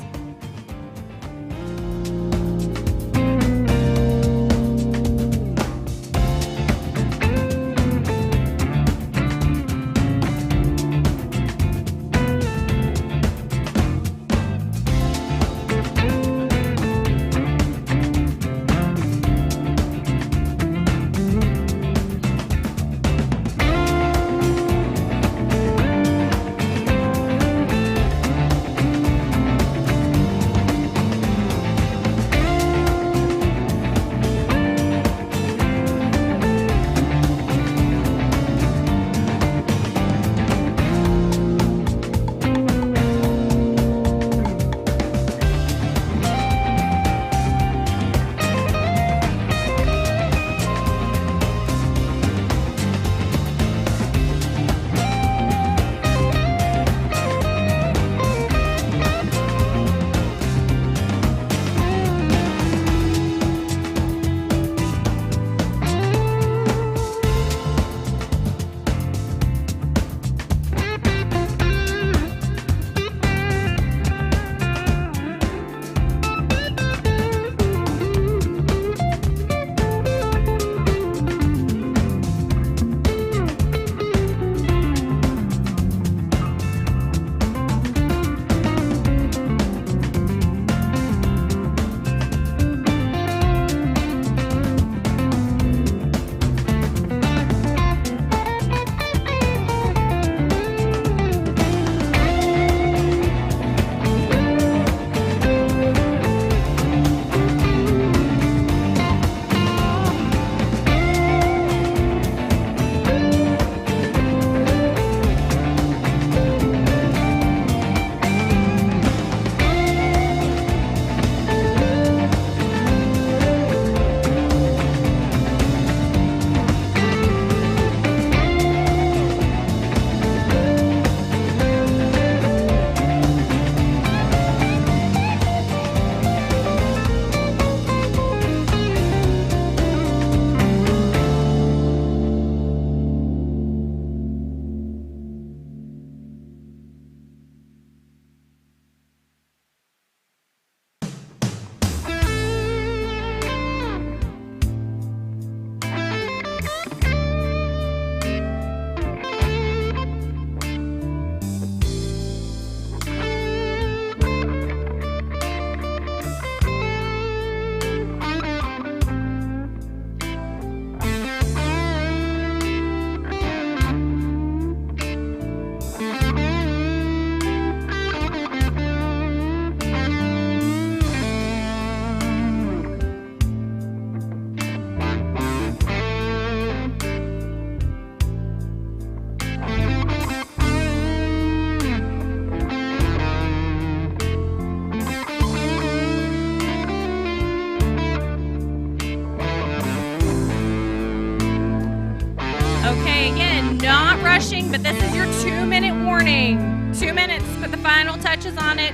Again, not rushing, but this is your 2-minute warning. 2 minutes, put the final touches on it.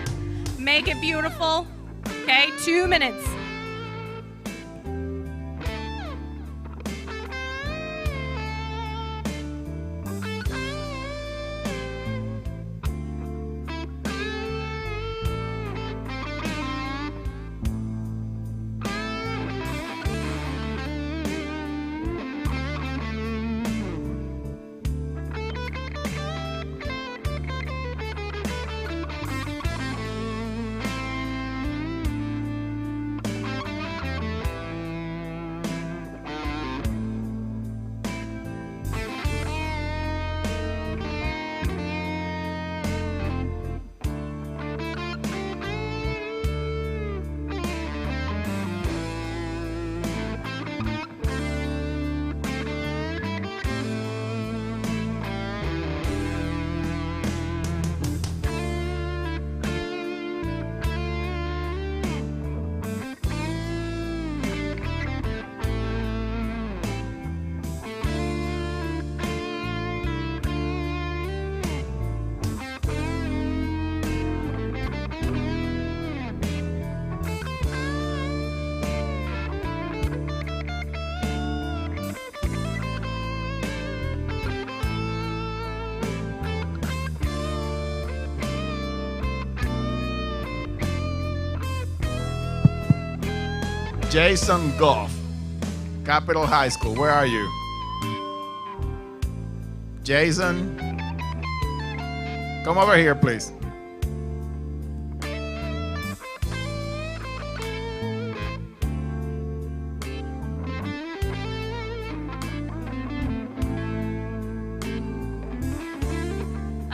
Make it beautiful. Okay, 2 minutes. Jason Goff, Capital High School. Where are you? Jason, come over here, please.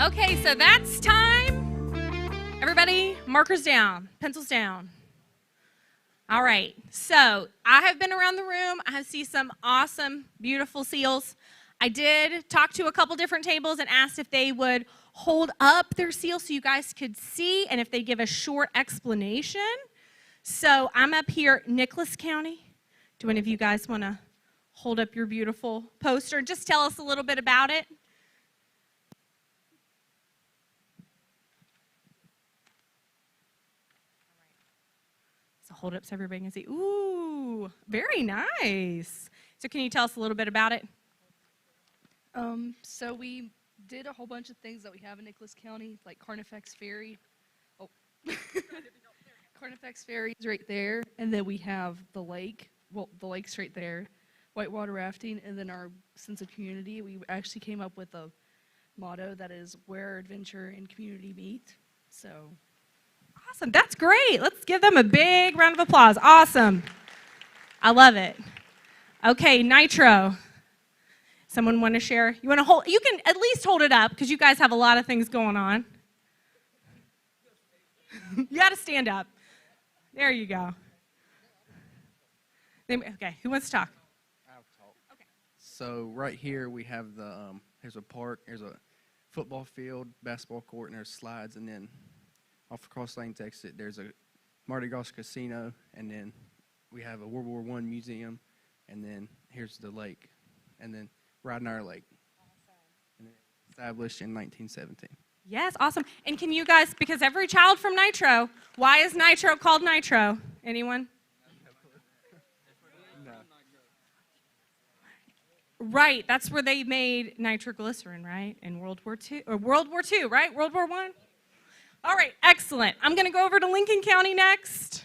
Okay, so that's time. Everybody, markers down, pencils down. All right, so I have been around the room. I have seen some awesome, beautiful seals. I did talk to a couple different tables and asked if they would hold up their seal so you guys could see and if they'd give a short explanation. So I'm up here, Nicholas County. Do any of you guys want to hold up your beautiful poster? Just tell us a little bit about it. Hold it up so everybody can see. Ooh, very nice. So can you tell us a little bit about it? So we did a whole bunch of things that we have in Nicholas County, like Carnifex Ferry. Oh, Carnifex Ferry is right there, and then we have the lake. Well, the lake's right there. Whitewater rafting, and then our sense of community. We actually came up with a motto that is where adventure and community meet. So. Awesome, that's great. Let's give them a big round of applause. Awesome. I love it. Okay, Nitro. Someone want to share? You want to hold? You can at least hold it up because you guys have a lot of things going on. You got to stand up. There you go. Okay, who wants to talk? I'll talk. Okay. So right here we have the there's a park, there's a football field, basketball court, and there's slides, and then off across Lane's exit, there's a Mardi Gras casino, and then we have a World War I museum, and then here's the lake, and then Rodneyar Lake. Awesome. And then established in 1917. Yes, awesome. And can you guys, because every child from Nitro, why is Nitro called Nitro? Anyone? No. Right, that's where they made nitroglycerin, right? In World War II, or World War II, right? World War I? All right, excellent. I'm going to go over to Lincoln County next.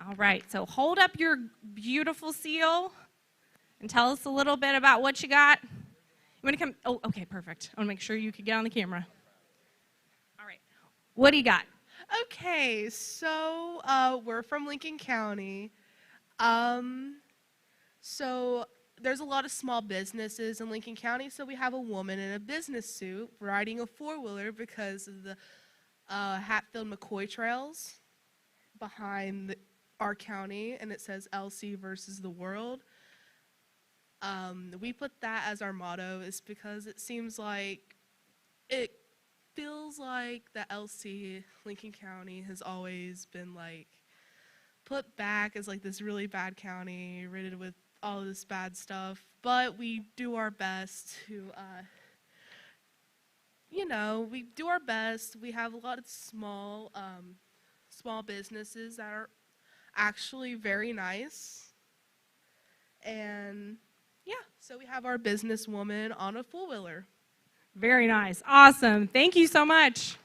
All right, so hold up your beautiful seal and tell us a little bit about what you got. You want to come? Oh, okay, perfect. I want to make sure you can get on the camera. All right, what do you got? Okay, so we're from Lincoln County. So there's a lot of small businesses in Lincoln County, so we have a woman in a business suit riding a four-wheeler because of the Hatfield-McCoy trails behind our county, and it says LC versus the world. We put that as our motto is because it seems like, it feels like the LC, Lincoln County, has always been like put back as like this really bad county, rated with all this bad stuff, but we do our best to, we do our best. We have a lot of small businesses that are actually very nice. And yeah, so we have our businesswoman on a four-wheeler. Very nice. Awesome. Thank you so much.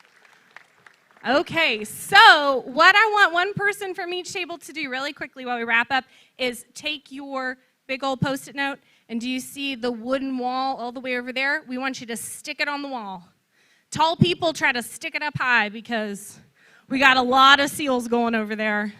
Okay, so what I want one person from each table to do really quickly while we wrap up is take your big old Post-it note, and do you see the wooden wall all the way over there? We want you to stick it on the wall. Tall people try to stick it up high because we got a lot of seals going over there.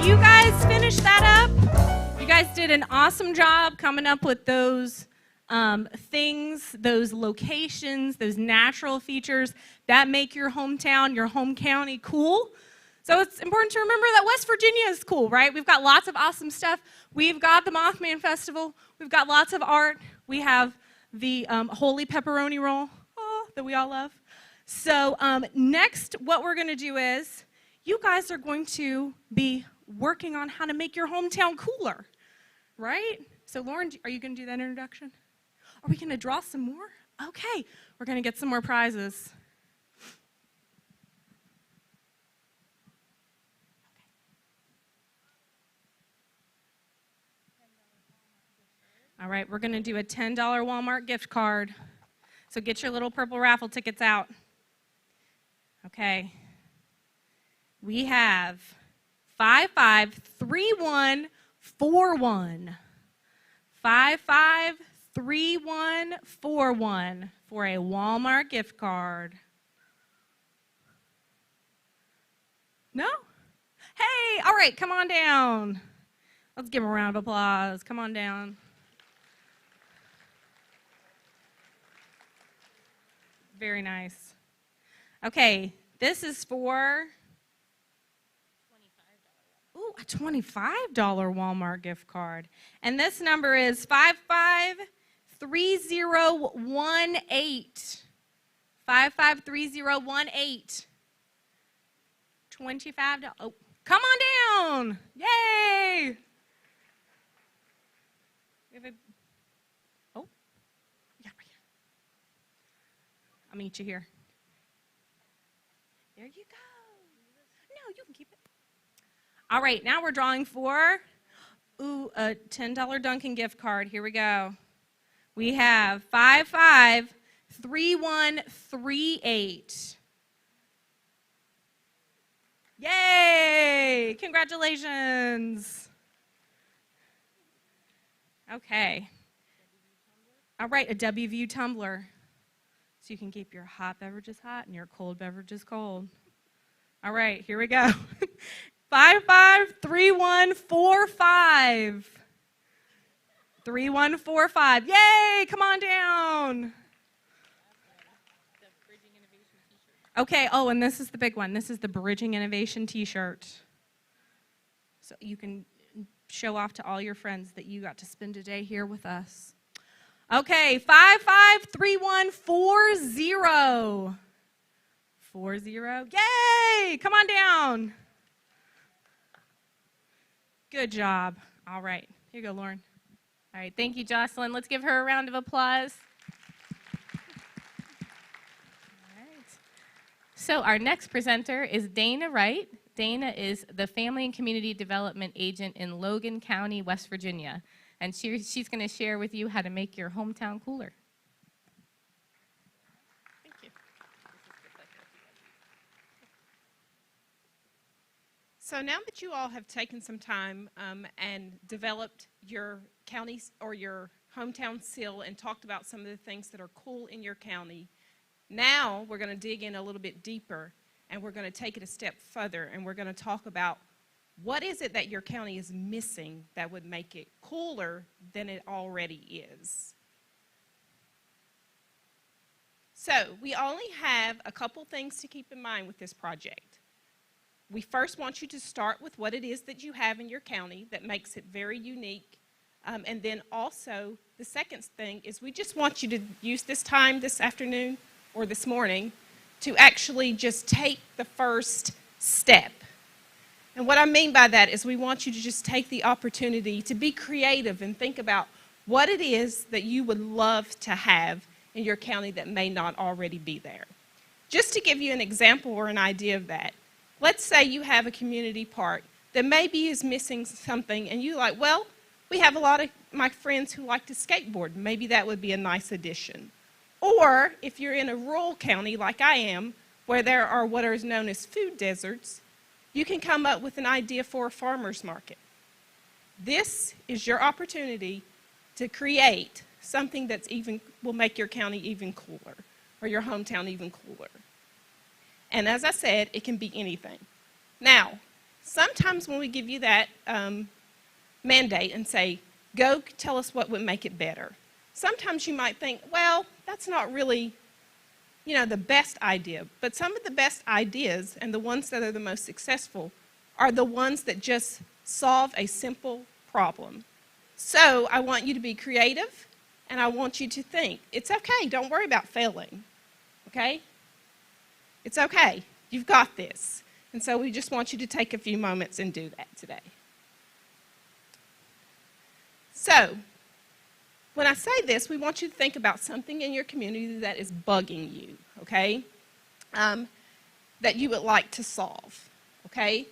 You guys finish that up. You guys did an awesome job coming up with those things, those locations, those natural features that make your hometown, your home county cool. So it's important to remember that West Virginia is cool, right? We've got lots of awesome stuff. We've got the Mothman Festival. We've got lots of art. We have the holy pepperoni roll that we all love. So next, what we're going to do is you guys are going to be working on how to make your hometown cooler, right? So Lauren, are you going to do that introduction? Are we going to draw some more? Okay, we're going to get some more prizes. All right, we're going to do a $10 Walmart gift card. So get your little purple raffle tickets out. Okay. We have 553141. 553141 for a Walmart gift card. No? Hey, all right, come on down. Let's give them a round of applause. Come on down. Very nice. Okay, this is for a $25 Walmart gift card. And this number is 553018. 553018. $25. Oh, come on down. Yay! We have a, oh, yeah, right here. I'll meet you here. There you go. No, you can keep it. All right, now we're drawing for a $10 Dunkin' gift card. Here we go. We have 553138. Yay! Congratulations. Okay. All right, a WVU tumbler. So you can keep your hot beverages hot and your cold beverages cold. All right, here we go. 553145. 3145. Yay! Come on down. Okay, oh, and this is the big one. This is the Bridging Innovation t-shirt. So you can show off to all your friends that you got to spend a day here with us. Okay, 553140. 40. Yay! Come on down. Good job. All right. Here you go, Lauren. All right. Thank you, Jocelyn. Let's give her a round of applause. All right. So our next presenter is Dana Wright. Dana is the Family and Community Development Agent in Logan County, West Virginia. And she's going to share with you how to make your hometown cooler. Thank you. So now that you all have taken some time and developed your counties or your hometown seal and talked about some of the things that are cool in your county. Now we're going to dig in a little bit deeper, and we're going to take it a step further, and we're going to talk about what is it that your county is missing that would make it cooler than it already is. So we only have a couple things to keep in mind with this project. We first want you to start with what it is that you have in your county that makes it very unique. And then also, the second thing is we just want you to use this time this afternoon or this morning to actually just take the first step. And what I mean by that is we want you to just take the opportunity to be creative and think about what it is that you would love to have in your county that may not already be there. Just to give you an example or an idea of that, let's say you have a community park that maybe is missing something and you're like, well, we have a lot of my friends who like to skateboard. Maybe that would be a nice addition. Or if you're in a rural county like I am, where there are what are known as food deserts, you can come up with an idea for a farmer's market. This is your opportunity to create something that's will make your county even cooler, or your hometown even cooler. And as I said, it can be anything. Now, sometimes when we give you that mandate and say, go tell us what would make it better, sometimes you might think, well, that's not really, the best idea. But some of the best ideas and the ones that are the most successful are the ones that just solve a simple problem. So I want you to be creative, and I want you to think, it's okay, don't worry about failing, okay? It's okay, you've got this. And so we just want you to take a few moments and do that today. So, when I say this, we want you to think about something in your community that is bugging you, okay? That you would like to solve, okay?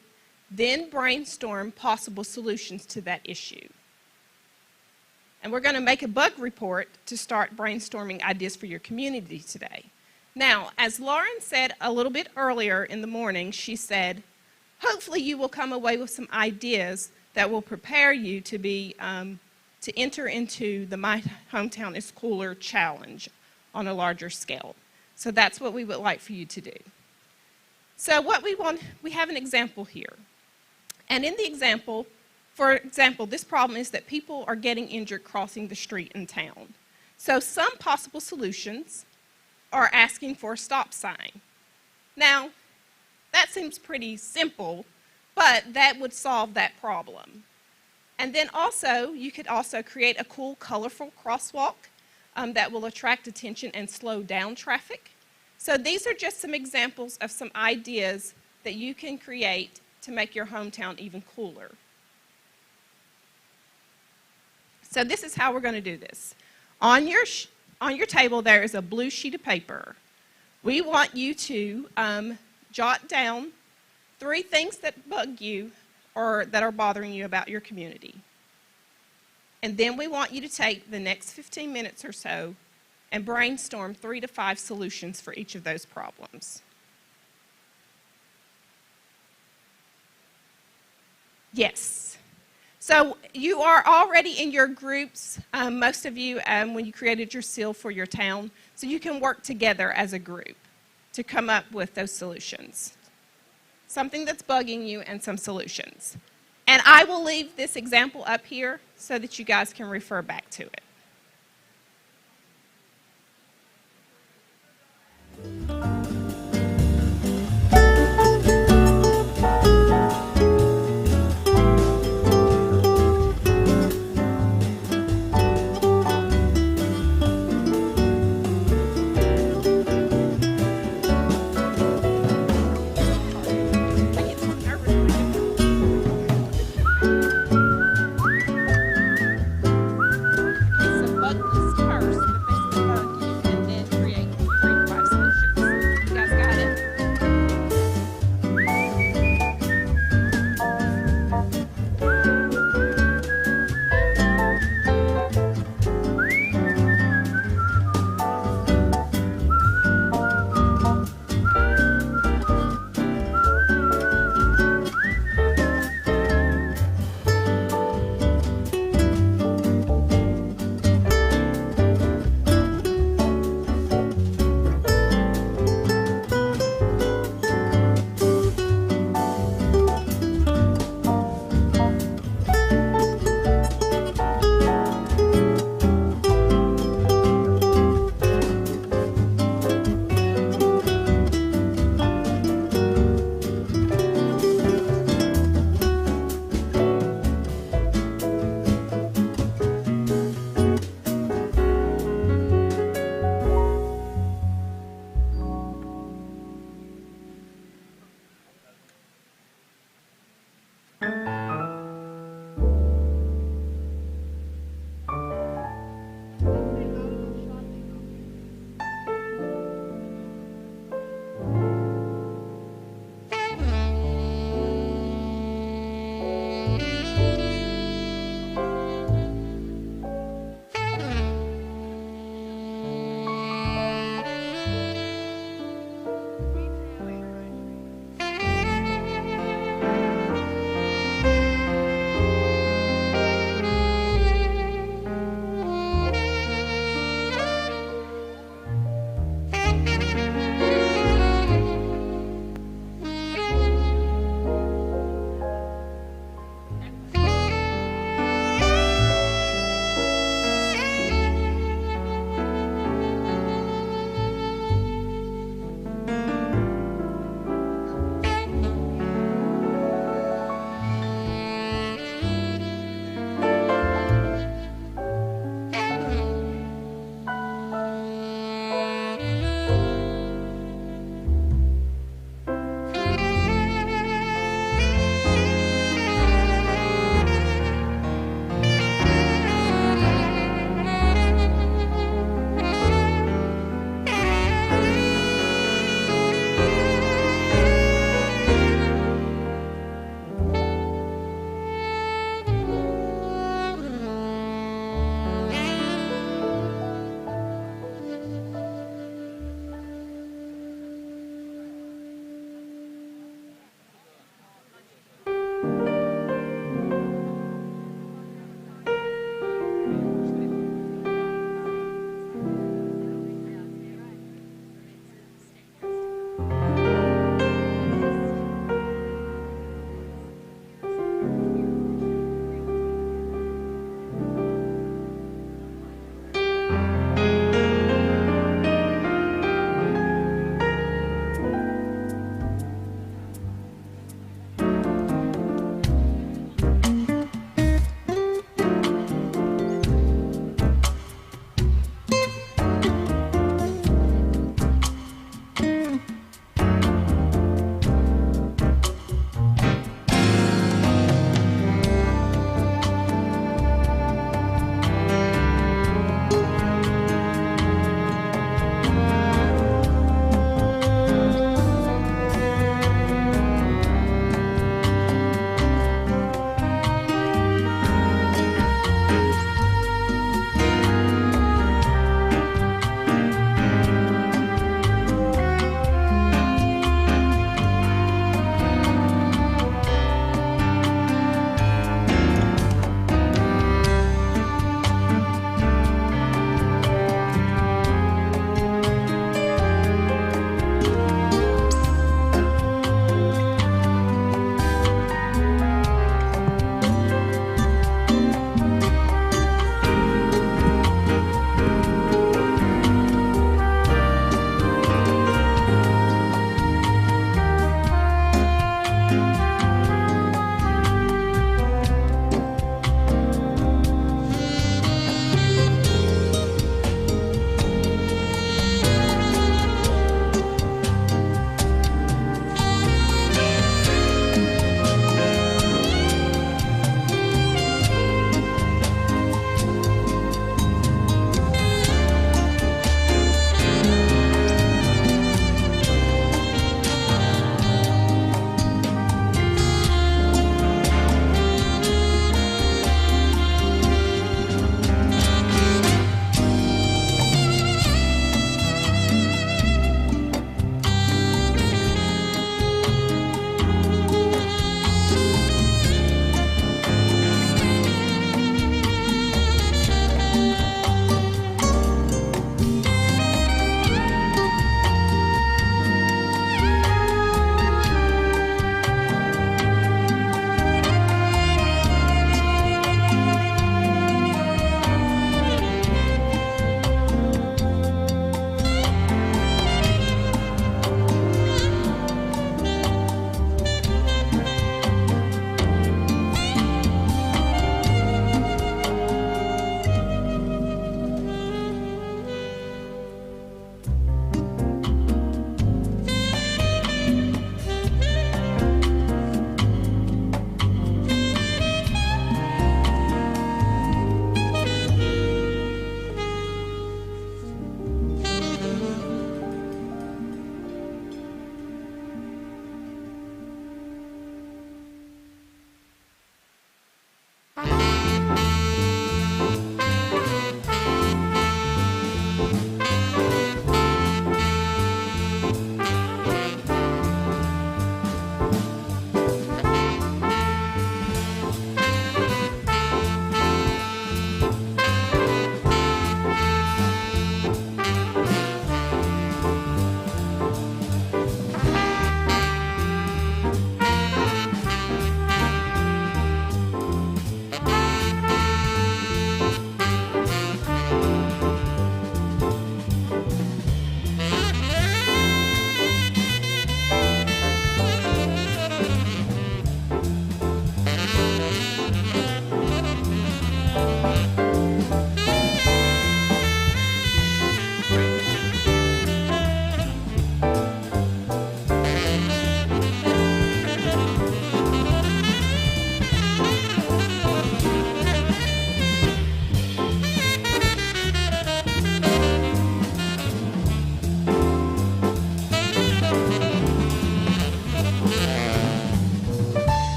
Then brainstorm possible solutions to that issue. And we're going to make a bug report to start brainstorming ideas for your community today. Now, as Lauren said a little bit earlier in the morning, she said, hopefully you will come away with some ideas that will prepare you to be, to enter into the My Hometown is Cooler challenge on a larger scale. So that's what we would like for you to do. So what we have an example here. And in the example, for example, this problem is that people are getting injured crossing the street in town. So some possible solutions are asking for a stop sign. Now, that seems pretty simple, but that would solve that problem. And then also, you could also create a cool, colorful crosswalk that will attract attention and slow down traffic. So these are just some examples of some ideas that you can create to make your hometown even cooler. So this is how we're going to do this. On your table, there is a blue sheet of paper. We want you to jot down 3 things that bug you or that are bothering you about your community. And then we want you to take the next 15 minutes or so and brainstorm 3 to 5 solutions for each of those problems. Yes. So you are already in your groups, most of you, when you created your seal for your town, so you can work together as a group to come up with those solutions. Something that's bugging you and some solutions. And I will leave this example up here so that you guys can refer back to it.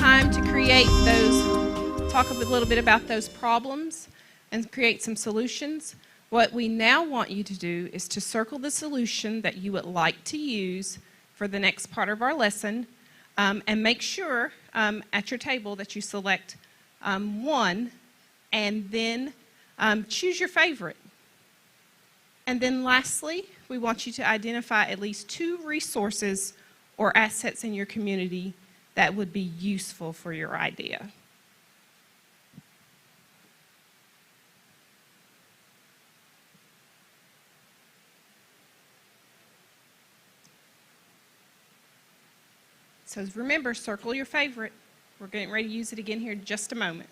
time to create those, talk a little bit about those problems and create some solutions. What we now want you to do is to circle the solution that you would like to use for the next part of our lesson, and make sure at your table that you select one, and then choose your favorite. And then lastly, we want you to identify at least 2 resources or assets in your community that would be useful for your idea. So remember, circle your favorite. We're getting ready to use it again here in just a moment.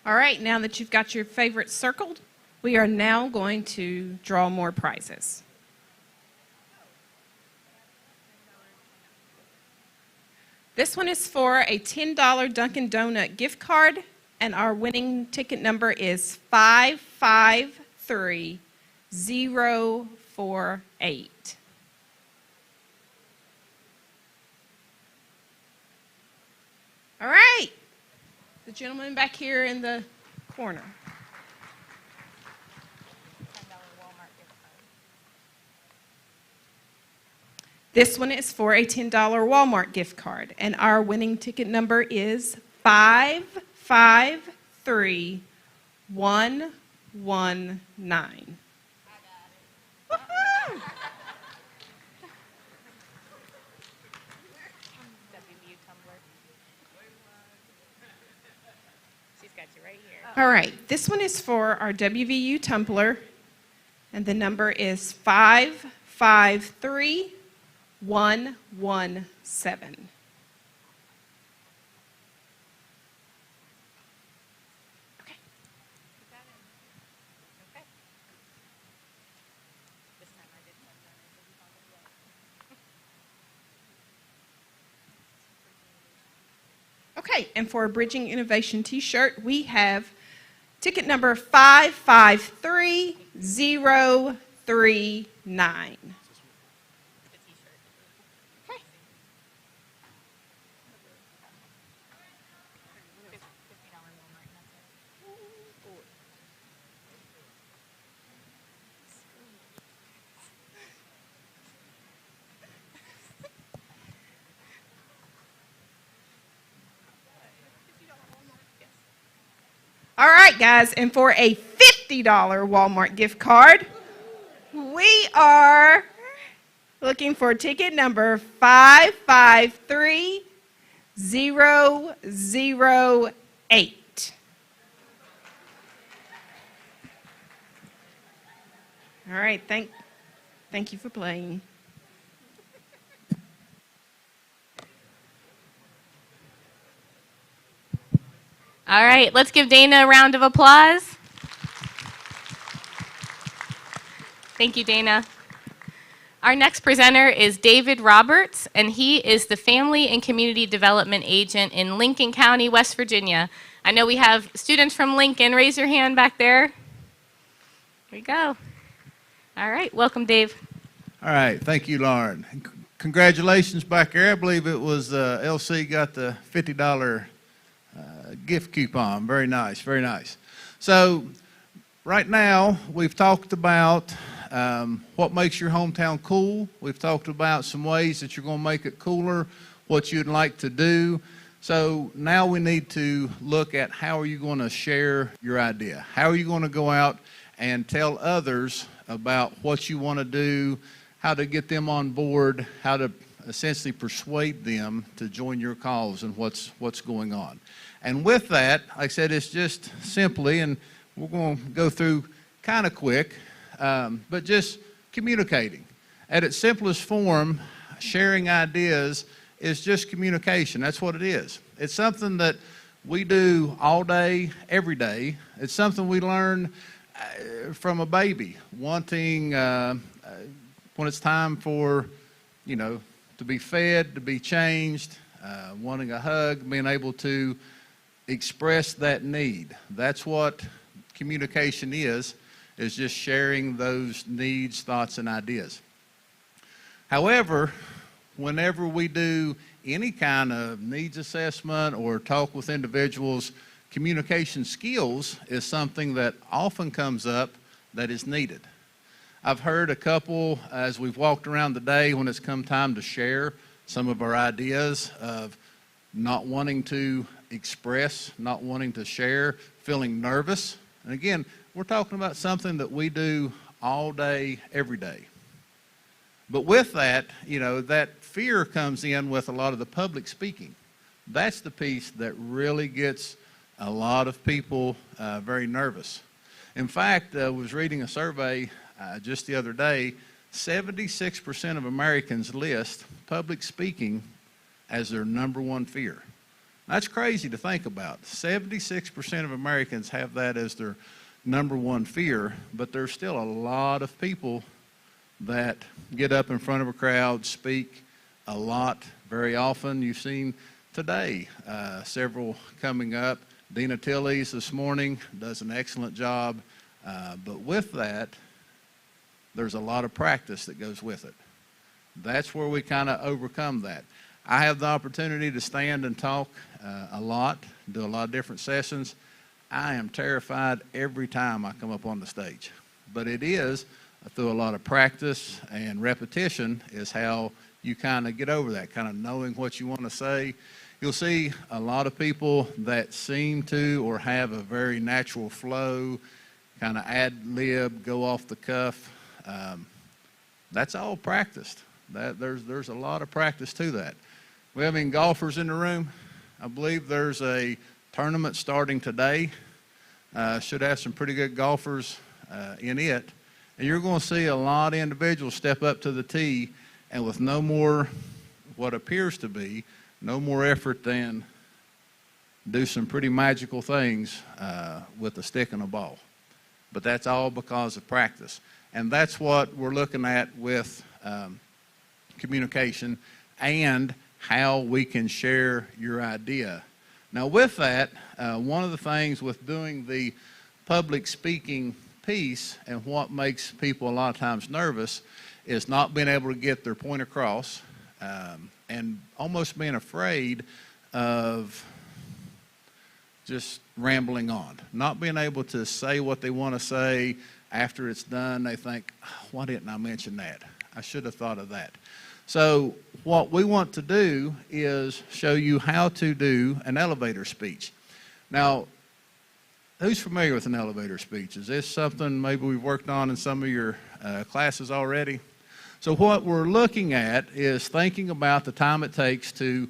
All right, now that you've got your favorites circled, we are now going to draw more prizes. This one is for a $10 Dunkin' Donut gift card, and our winning ticket number is 553048. All right. The gentleman back here in the corner. This one is for a $10 Walmart gift card, and our winning ticket number is 553119. All right, this one is for our WVU tumbler, and the number is 553117. right, and for a Bridging Innovation t-shirt, we have ticket number 553039. All right, guys, and for a $50 Walmart gift card, we are looking for ticket number 553008. All right, thank you for playing. All right, let's give Dana a round of applause. Thank you, Dana. Our next presenter is David Roberts, and he is the Family and Community Development Agent in Lincoln County, West Virginia. I know we have students from Lincoln. Raise your hand back there. Here we go. All right, welcome, Dave. All right, thank you, Lauren. Congratulations back there. I believe it was LC got the $50 gift coupon. Very nice, very nice. So right now we've talked about what makes your hometown cool. We've talked about some ways that you're going to make it cooler, what you'd like to do. So now we need to look at how are you going to share your idea? How are you going to go out and tell others about what you want to do, how to get them on board, how to essentially persuade them to join your cause and what's going on. And with that, like I said, it's just simply, and we're going to go through kind of quick, but just communicating. At its simplest form, sharing ideas is just communication. That's what it is. It's something that we do all day, every day. It's something we learn from a baby, wanting, when it's time for, to be fed, to be changed, wanting a hug, being able to express that need. That's what communication is just sharing those needs, thoughts, and ideas. However, whenever we do any kind of needs assessment or talk with individuals, communication skills is something that often comes up that is needed. I've heard a couple, as we've walked around today, when it's come time to share some of our ideas of not wanting to express, not wanting to share, feeling nervous. And again, we're talking about something that we do all day, every day. But with that, that fear comes in with a lot of the public speaking. That's the piece that really gets a lot of people very nervous. In fact, I was reading a survey just the other day, 76% of Americans list public speaking as their number one fear. That's crazy to think about. 76% of Americans have that as their number one fear, but there's still a lot of people that get up in front of a crowd, speak a lot, very often. You've seen today several coming up. Dina Tilley's this morning does an excellent job, but with that, there's a lot of practice that goes with it. That's where we kind of overcome that. I have the opportunity to stand and talk a lot, do a lot of different sessions. I am terrified every time I come up on the stage. But it is through a lot of practice and repetition is how you kind of get over that, kind of knowing what you want to say. You'll see a lot of people that seem to or have a very natural flow, kind of ad-lib, go off the cuff. That's all practiced. There's a lot of practice to that. We have any golfers in the room? I believe there's a tournament starting today. Should have some pretty good golfers in it. And you're going to see a lot of individuals step up to the tee and with no more, what appears to be, no more effort than do some pretty magical things with a stick and a ball. But that's all because of practice. And that's what we're looking at with communication and how we can share your idea. Now with that, one of the things with doing the public speaking piece and what makes people a lot of times nervous is not being able to get their point across, and almost being afraid of just rambling on, not being able to say what they want to say. After it's done, they think, why didn't I mention that? I should have thought of that. So what we want to do is show you how to do an elevator speech. Now, who's familiar with an elevator speech? Is this something maybe we've worked on in some of your classes already? So what we're looking at is thinking about the time it takes to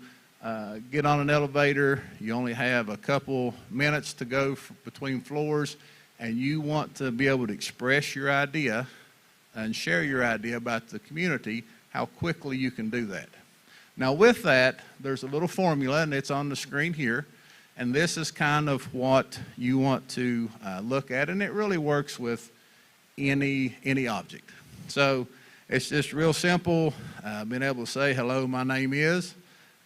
get on an elevator. You only have a couple minutes to go between floors, and you want to be able to express your idea and share your idea about the community, how quickly you can do that. Now with that, there's a little formula, and it's on the screen here, and this is kind of what you want to look at, and it really works with any object. So it's just real simple, being able to say, hello, my name is,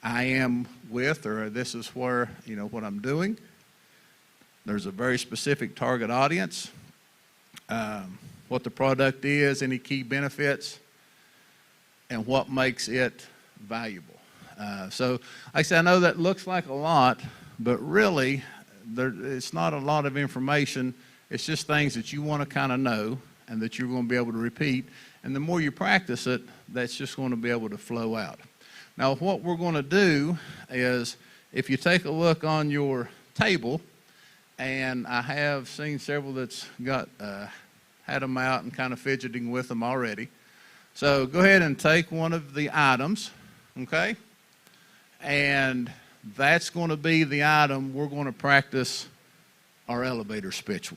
I am with, or this is where, what I'm doing. There's a very specific target audience, what the product is, any key benefits, and what makes it valuable. So like I said, I know that looks like a lot, but really it's not a lot of information. It's just things that you want to kind of know and that you're going to be able to repeat. And the more you practice it, that's just going to be able to flow out. Now what we're going to do is, if you take a look on your table, and I have seen several that's got had them out and kind of fidgeting with them already. So go ahead and take one of the items, okay? And that's going to be the item we're going to practice our elevator pitch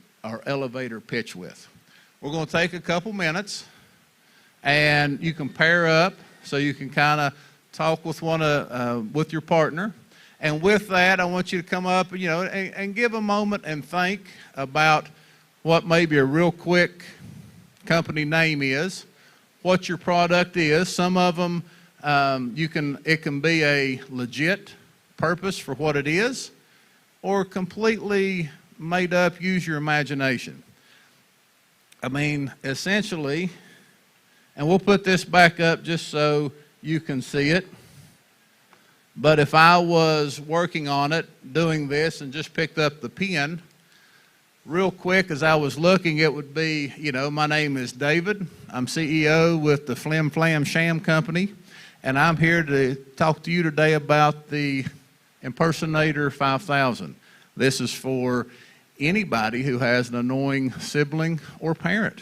with. We're going to take a couple minutes, and you can pair up so you can kind of talk with with your partner. And with that, I want you to come up, and give a moment and think about what maybe a real quick company name is, what your product is. Some of them, it can be a legit purpose for what it is, or completely made up, use your imagination. I mean, essentially, and we'll put this back up just so you can see it. But if I was working on it, doing this, and just picked up the pen, real quick as I was looking, it would be, my name is David. I'm CEO with the Flim Flam Sham Company, and I'm here to talk to you today about the Impersonator 5000. This is for anybody who has an annoying sibling or parent.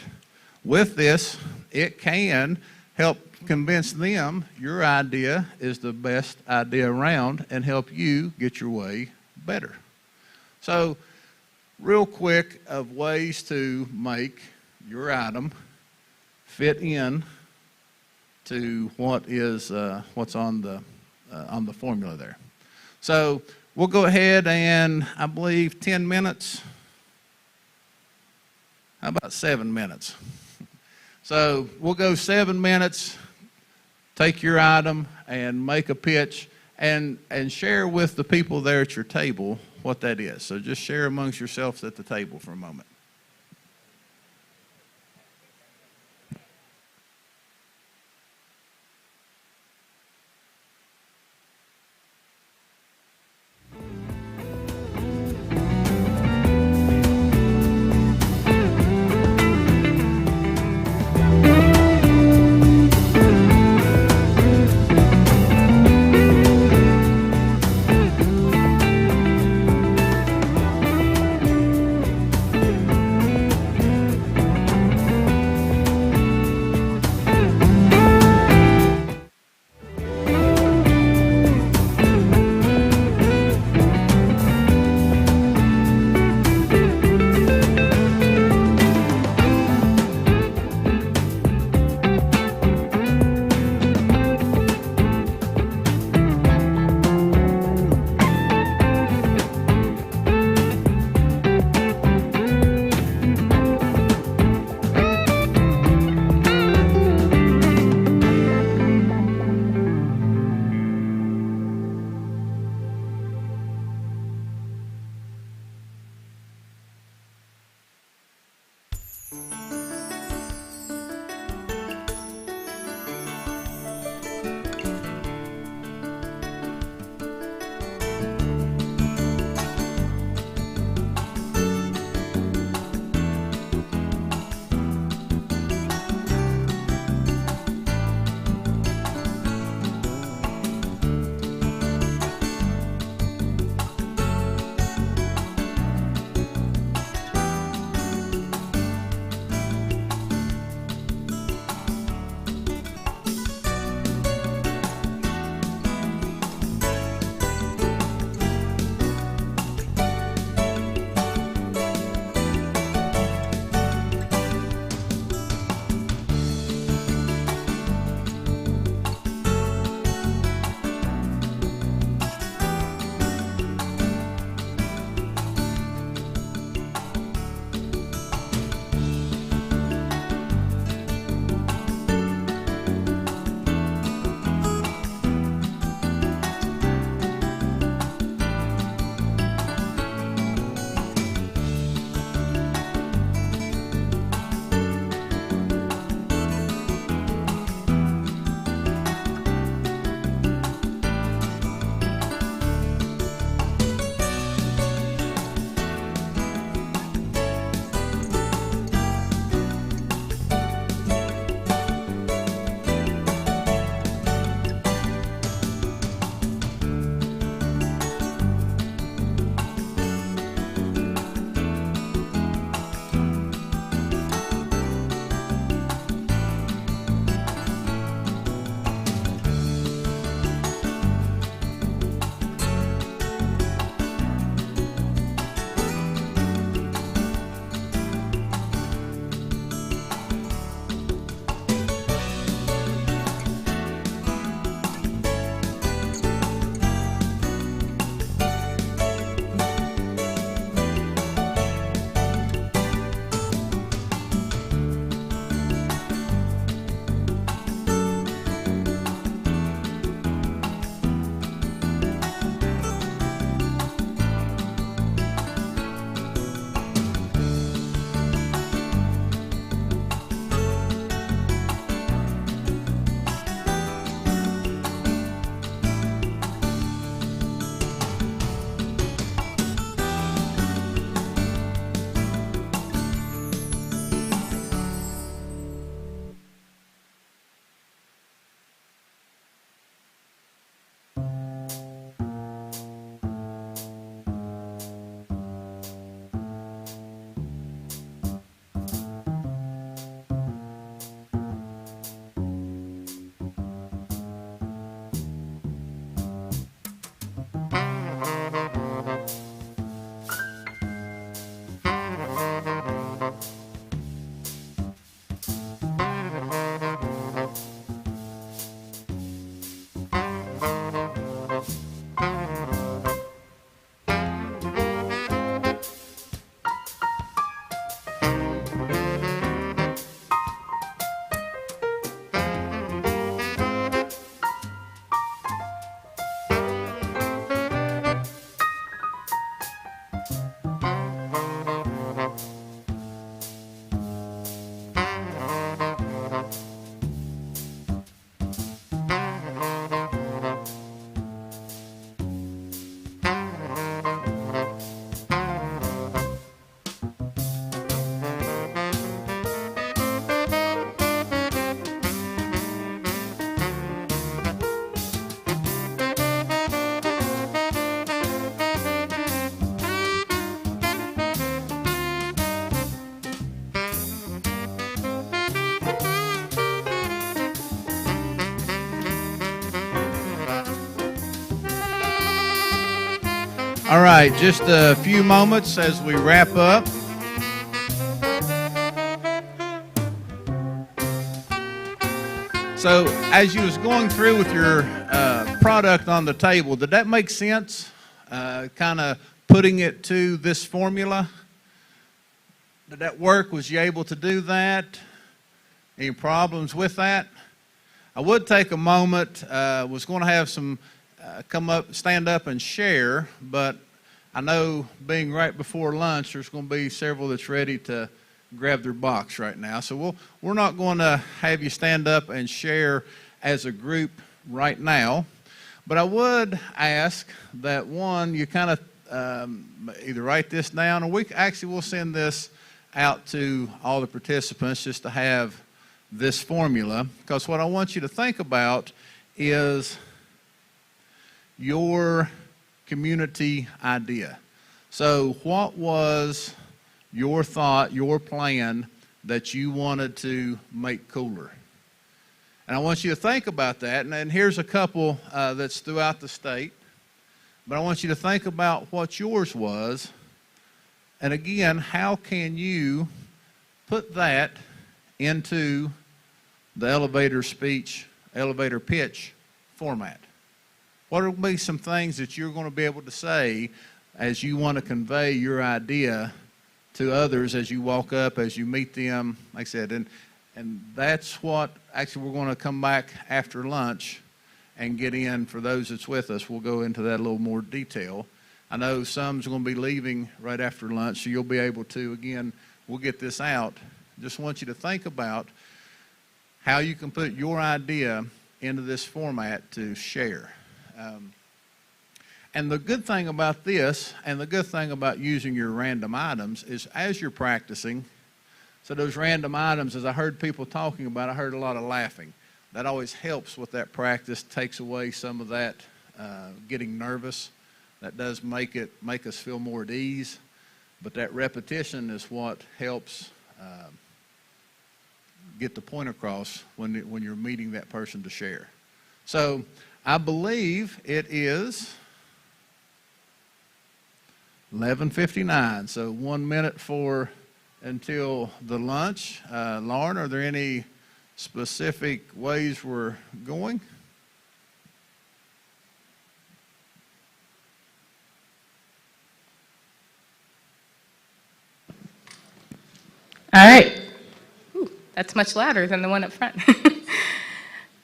With this, it can help convince them your idea is the best idea around and help you get your way better. So, real quick of ways to make your item fit in to what's on the formula there. So we'll go ahead and, I believe, 10 minutes. How about 7 minutes? So we'll go 7 minutes. Take your item and make a pitch, and share with the people there at your table what that is. So just share amongst yourselves at the table for a moment. All right, just a few moments as we wrap up. So as you was going through with your product on the table, did that make sense? Kind of putting it to this formula? Did that work? Was you able to do that? Any problems with that? I would take a moment, was going to have some come up, stand up and share, but I know being right before lunch, there's going to be several that's ready to grab their box right now. So we're not going to have you stand up and share as a group right now. But I would ask that, one, you kind of either write this down, or we'll send this out to all the participants just to have this formula. Because what I want you to think about is your community idea. So what was your thought, your plan that you wanted to make cooler? And I want you to think about that. And here's a couple that's throughout the state. But I want you to think about what yours was. And again, how can you put that into the elevator speech, elevator pitch format? What will be some things that you're going to be able to say as you want to convey your idea to others as you walk up, as you meet them, like I said, and that's what, actually, we're going to come back after lunch and get in. For those that's with us, we'll go into that a little more detail. I know some's going to be leaving right after lunch, so you'll be able to, again, we'll get this out. Just want you to think about how you can put your idea into this format to share. And the good thing about this, and the good thing about using your random items, is as you're practicing, so those random items, as I heard people talking about, I heard a lot of laughing. That always helps with that practice, takes away some of that getting nervous. That does make us feel more at ease. But that repetition is what helps get the point across when you're meeting that person to share. So I believe it is 11:59, so 1 minute until the lunch. Lauren, are there any specific ways we're going? All right. Ooh, that's much louder than the one up front.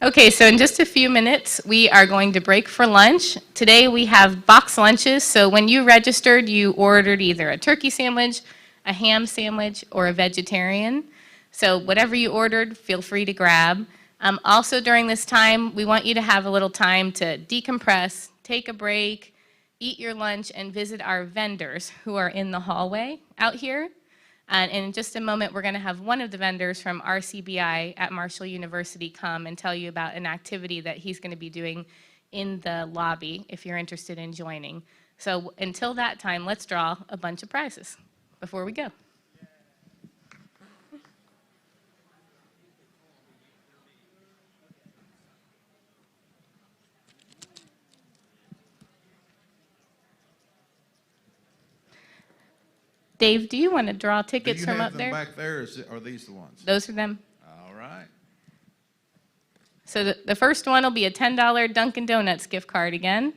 Okay, so in just a few minutes, we are going to break for lunch. Today we have box lunches, so when you registered, you ordered either a turkey sandwich, a ham sandwich, or a vegetarian. So whatever you ordered, feel free to grab. Also during this time, we want you to have a little time to decompress, take a break, eat your lunch, and visit our vendors who are in the hallway out here. And in just a moment, we're going to have one of the vendors from RCBI at Marshall University come and tell you about an activity that he's going to be doing in the lobby if you're interested in joining. So until that time, let's draw a bunch of prizes before we go. Dave, do you want to draw tickets from up there? Do you have them back there, or are these the ones? Those are them. All right. So the first one will be a $10 Dunkin' Donuts gift card again.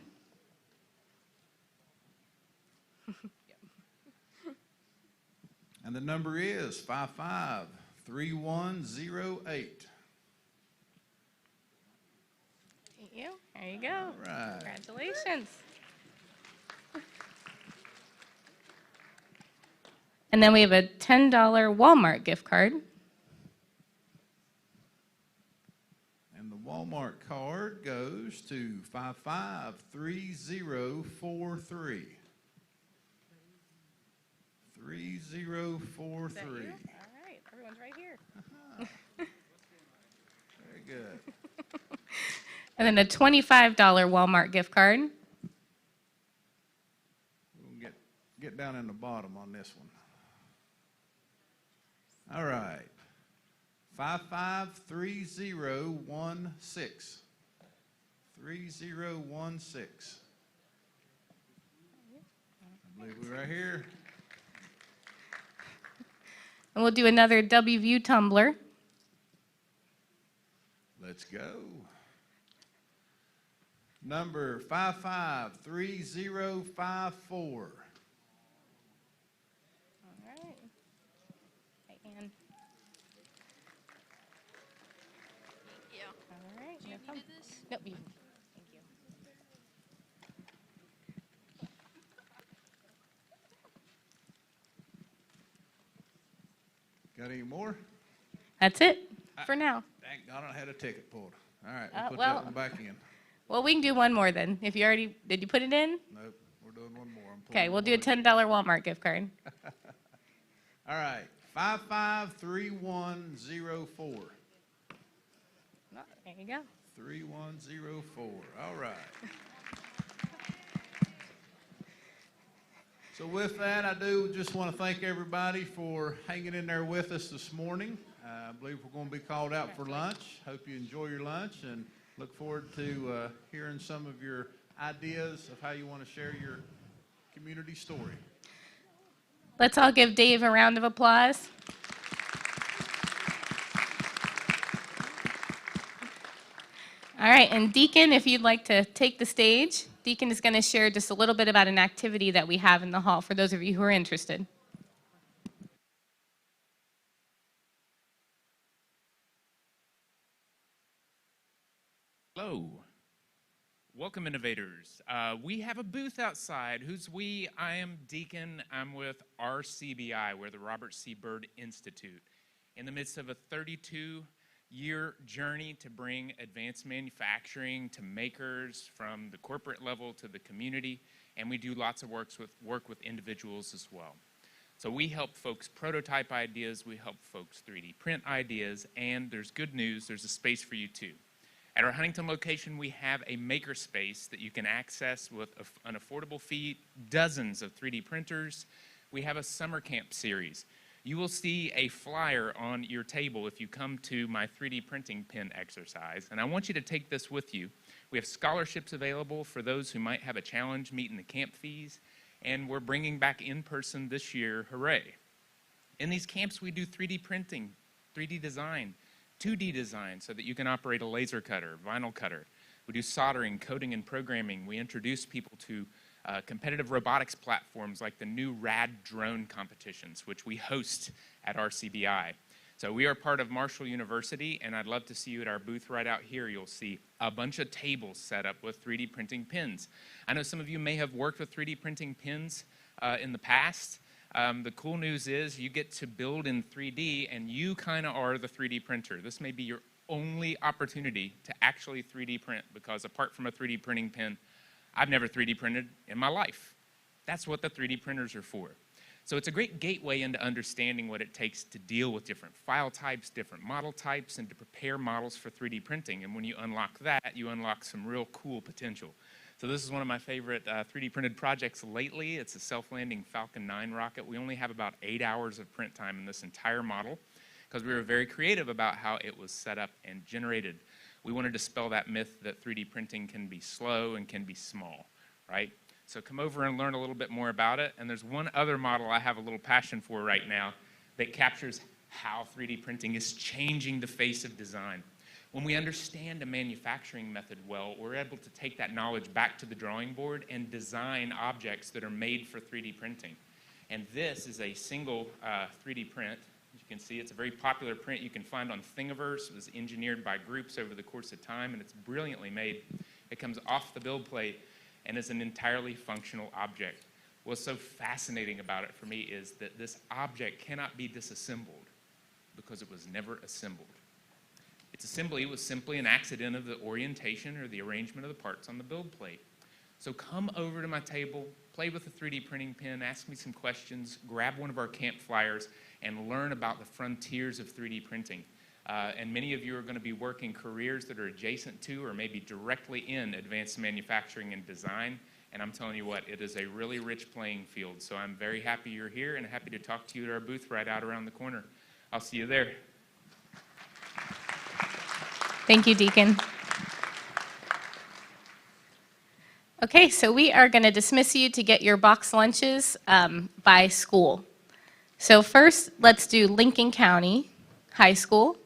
And the number is 553108. Thank you. There you go. All right. Congratulations. And then we have a $10 Walmart gift card. And the Walmart card goes to 553043. 3043. All right, everyone's right here. Very good. And then a $25 Walmart gift card. We'll get down in the bottom on this one. All right. 553016. 3016. I believe we're right here. And we'll do another WVU tumbler. Let's go. Number 553054. Nope, thank you. Got any more? That's it for now. Thank God I had a ticket pulled. All right, Uh, we'll put well- that one back in. Well, we can do one more then. If you already, did you put it in? Nope, we're doing one more. I'm Okay, pulling we'll the do a one. $10 Walmart gift card. All right, 553104. There you go. 3104. All right. So with that, I do just want to thank everybody for hanging in there with us this morning. I believe we're going to be called out for lunch. Hope you enjoy your lunch and look forward to hearing some of your ideas of how you want to share your community story. Let's all give Dave a round of applause. All right, and Deacon, if you'd like to take the stage, Deacon is going to share just a little bit about an activity that we have in the hall for those of you who are interested. Hello. Welcome, innovators. We have a booth outside. Who's we? I am Deacon. I'm with RCBI. We're the Robert C. Byrd Institute. In the midst of a 32-year journey to bring advanced manufacturing to makers from the corporate level to the community, and we do lots of work with individuals as well. So we help folks prototype ideas, we help folks 3D print ideas, and there's good news, there's a space for you too. At our Huntington location, we have a maker space that you can access with an affordable fee, dozens of 3D printers. We have a summer camp series. You will see a flyer on your table if you come to my 3D printing pen exercise, and I want you to take this with you. We have scholarships available for those who might have a challenge meeting the camp fees, and we're bringing back in person this year, hooray. In these camps, we do 3D printing, 3D design, 2D design so that you can operate a laser cutter, vinyl cutter. We do soldering, coding, and programming. We introduce people to competitive robotics platforms like the new RAD drone competitions, which we host at RCBI. So we are part of Marshall University, and I'd love to see you at our booth right out here. You'll see a bunch of tables set up with 3D printing pens. I know some of you may have worked with 3D printing pens in the past. The cool news is you get to build in 3D, and you kind of are the 3D printer. This may be your only opportunity to actually 3D print, because apart from a 3D printing pen, I've never 3D printed in my life. That's what the 3D printers are for. So it's a great gateway into understanding what it takes to deal with different file types, different model types, and to prepare models for 3D printing. And when you unlock that, you unlock some real cool potential. So this is one of my favorite 3D printed projects lately. It's a self-landing Falcon 9 rocket. We only have about 8 hours of print time in this entire model because we were very creative about how it was set up and generated. We wanted to dispel that myth that 3D printing can be slow and can be small, right? So come over and learn a little bit more about it. And there's one other model I have a little passion for right now that captures how 3D printing is changing the face of design. When we understand a manufacturing method well, we're able to take that knowledge back to the drawing board and design objects that are made for 3D printing. And this is a single 3D print. As you can see, it's a very popular print you can find on Thingiverse. It was engineered by groups over the course of time, and it's brilliantly made. It comes off the build plate and is an entirely functional object. What's so fascinating about it for me is that this object cannot be disassembled because it was never assembled. Its assembly was simply an accident of the orientation or the arrangement of the parts on the build plate. So come over to my table, play with the 3D printing pen, ask me some questions, grab one of our camp flyers, and learn about the frontiers of 3D printing. And many of you are going to be working careers that are adjacent to or maybe directly in advanced manufacturing and design. And I'm telling you what, it is a really rich playing field. So I'm very happy you're here and happy to talk to you at our booth right out around the corner. I'll see you there. Thank you, Deacon. Okay, so we are going to dismiss you to get your box lunches by school. So first, let's do Lincoln County High School.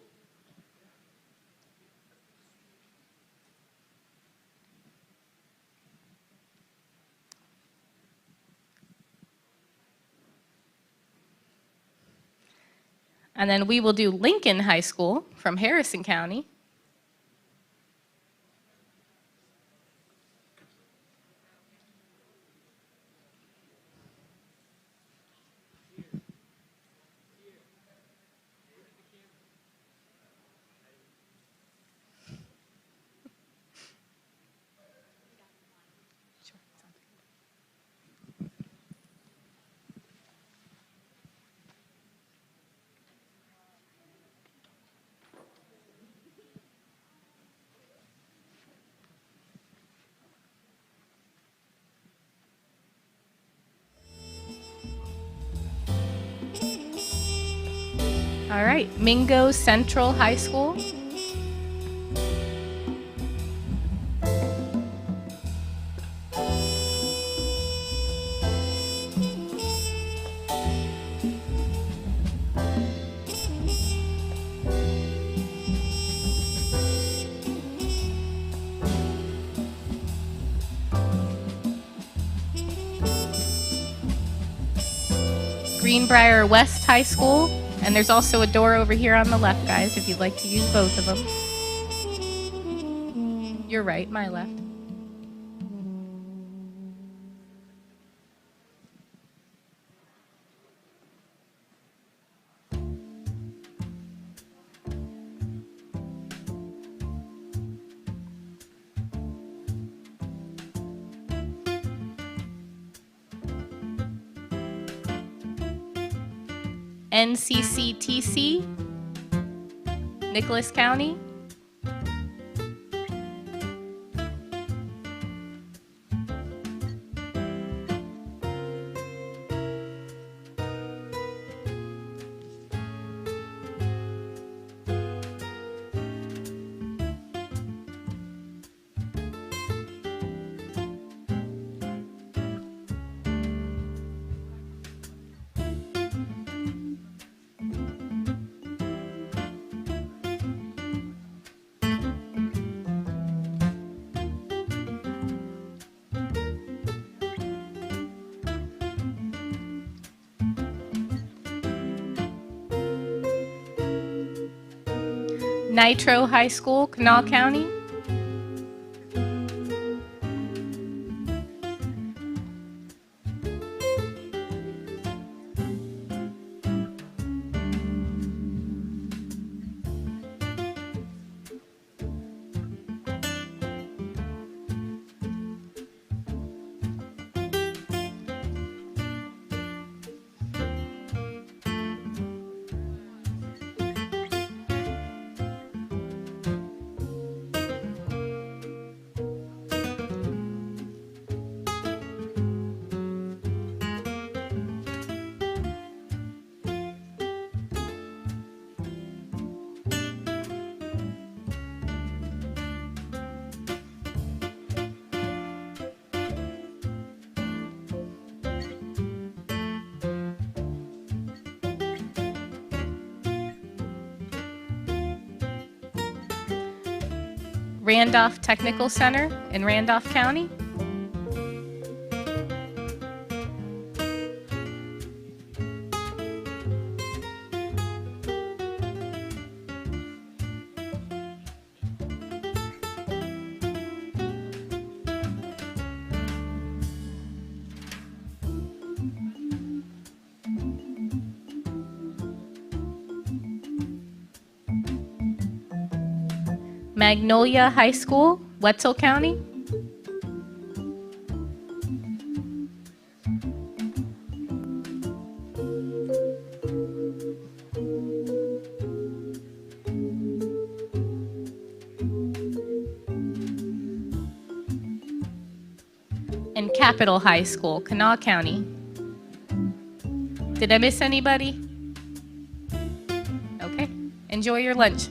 And then we will do Lincoln High School from Harrison County. All right, Mingo Central High School. Greenbrier West High School, and there's also a door over here on the left, guys, if you'd like to use both of them. Your right, my left. NCCTC, Nicholas County. Nitro High School, Kanawha County. Randolph Technical Center in Randolph County. Magnolia High School, Wetzel County. And Capitol High School, Kanawha County. Did I miss anybody? Okay, enjoy your lunch.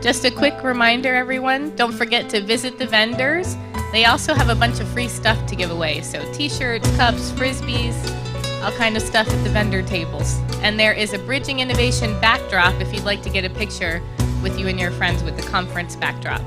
Just a quick reminder, everyone, don't forget to visit the vendors. They also have a bunch of free stuff to give away, so t-shirts, cups, frisbees, all kind of stuff at the vendor tables. And there is a Bridging Innovation backdrop if you'd like to get a picture with you and your friends with the conference backdrop.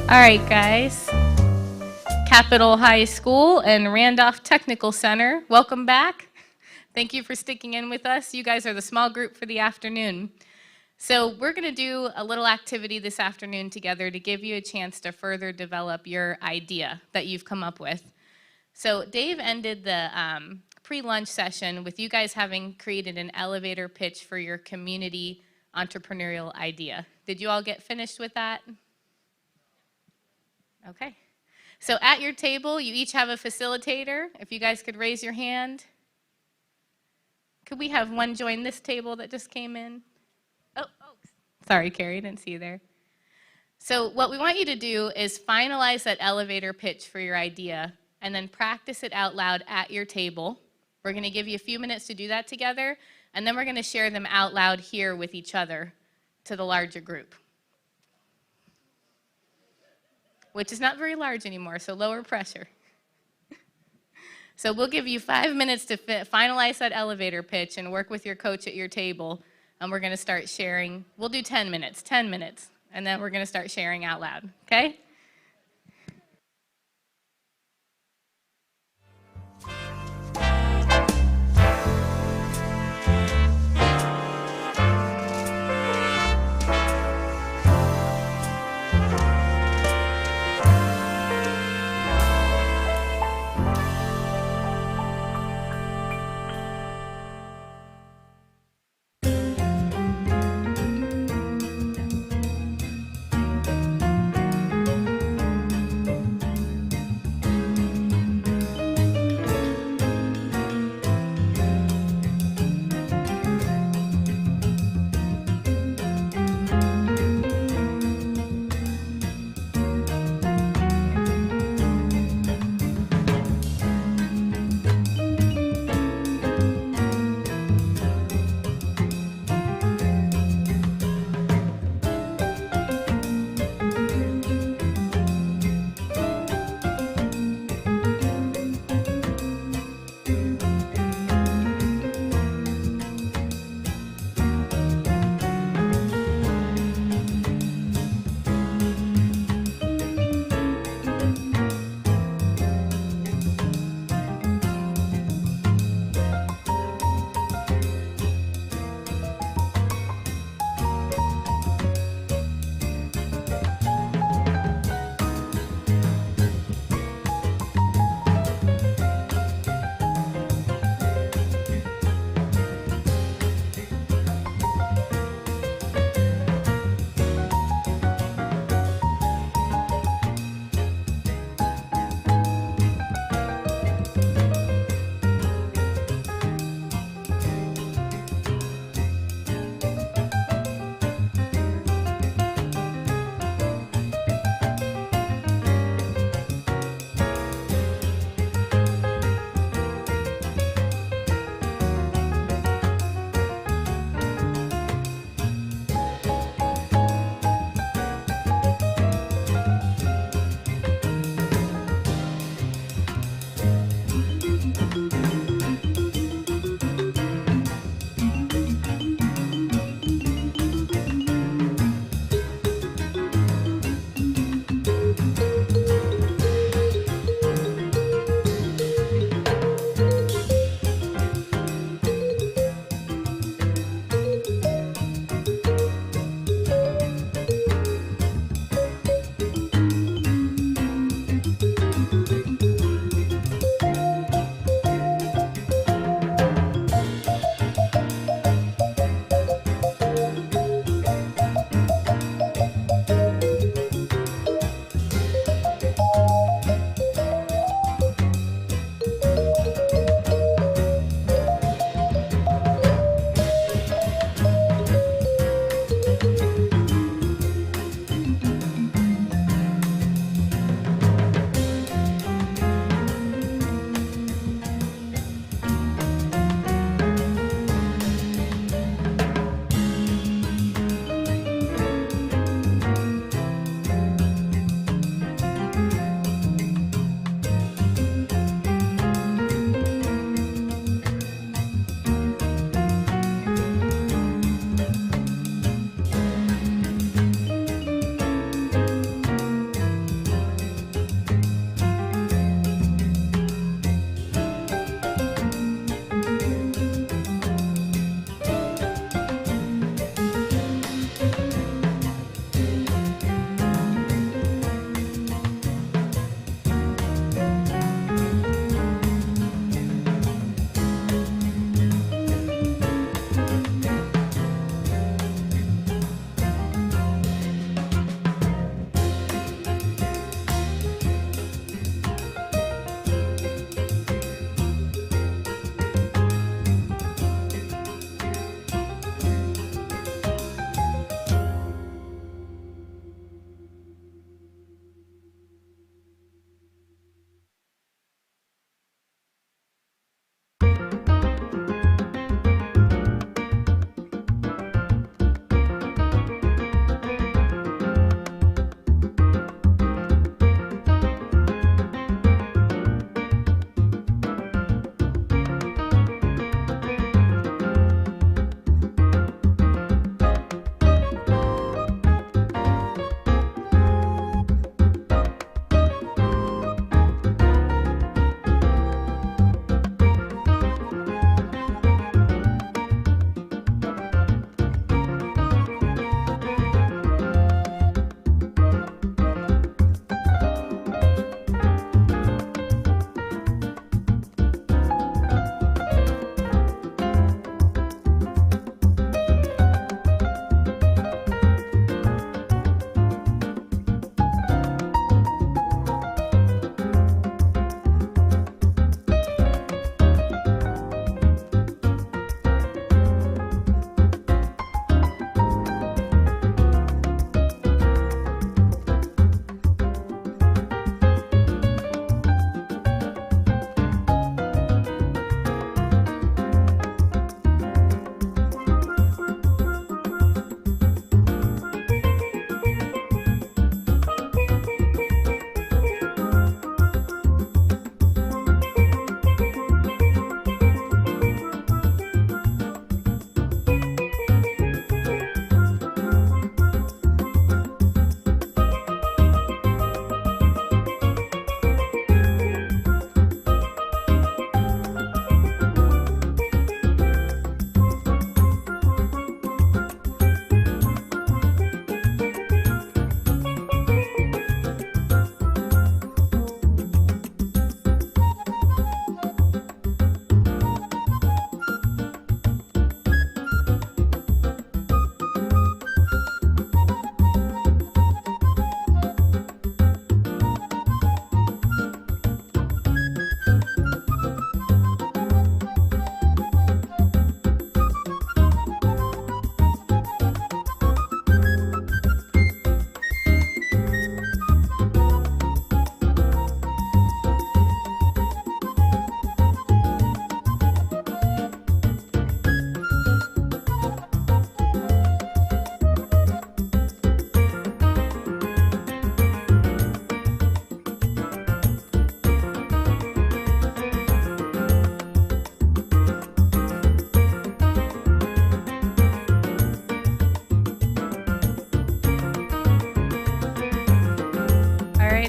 All right, guys. Capitol High School and Randolph Technical Center, welcome back. Thank you for sticking in with us. You guys are the small group for the afternoon. So we're going to do a little activity this afternoon together to give you a chance to further develop your idea that you've come up with. So Dave ended the pre-lunch session with you guys having created an elevator pitch for your community entrepreneurial idea. Did you all get finished with that? Okay. So at your table, you each have a facilitator. If you guys could raise your hand. Could we have one join this table that just came in? Oh, sorry, Carrie, I didn't see you there. So what we want you to do is finalize that elevator pitch for your idea and then practice it out loud at your table. We're going to give you a few minutes to do that together, and then we're going to share them out loud here with each other to the larger group, which is not very large anymore, so lower pressure. So we'll give you 5 minutes to finalize that elevator pitch and work with your coach at your table, and we're going to start sharing. We'll do 10 minutes, and then we're going to start sharing out loud, okay?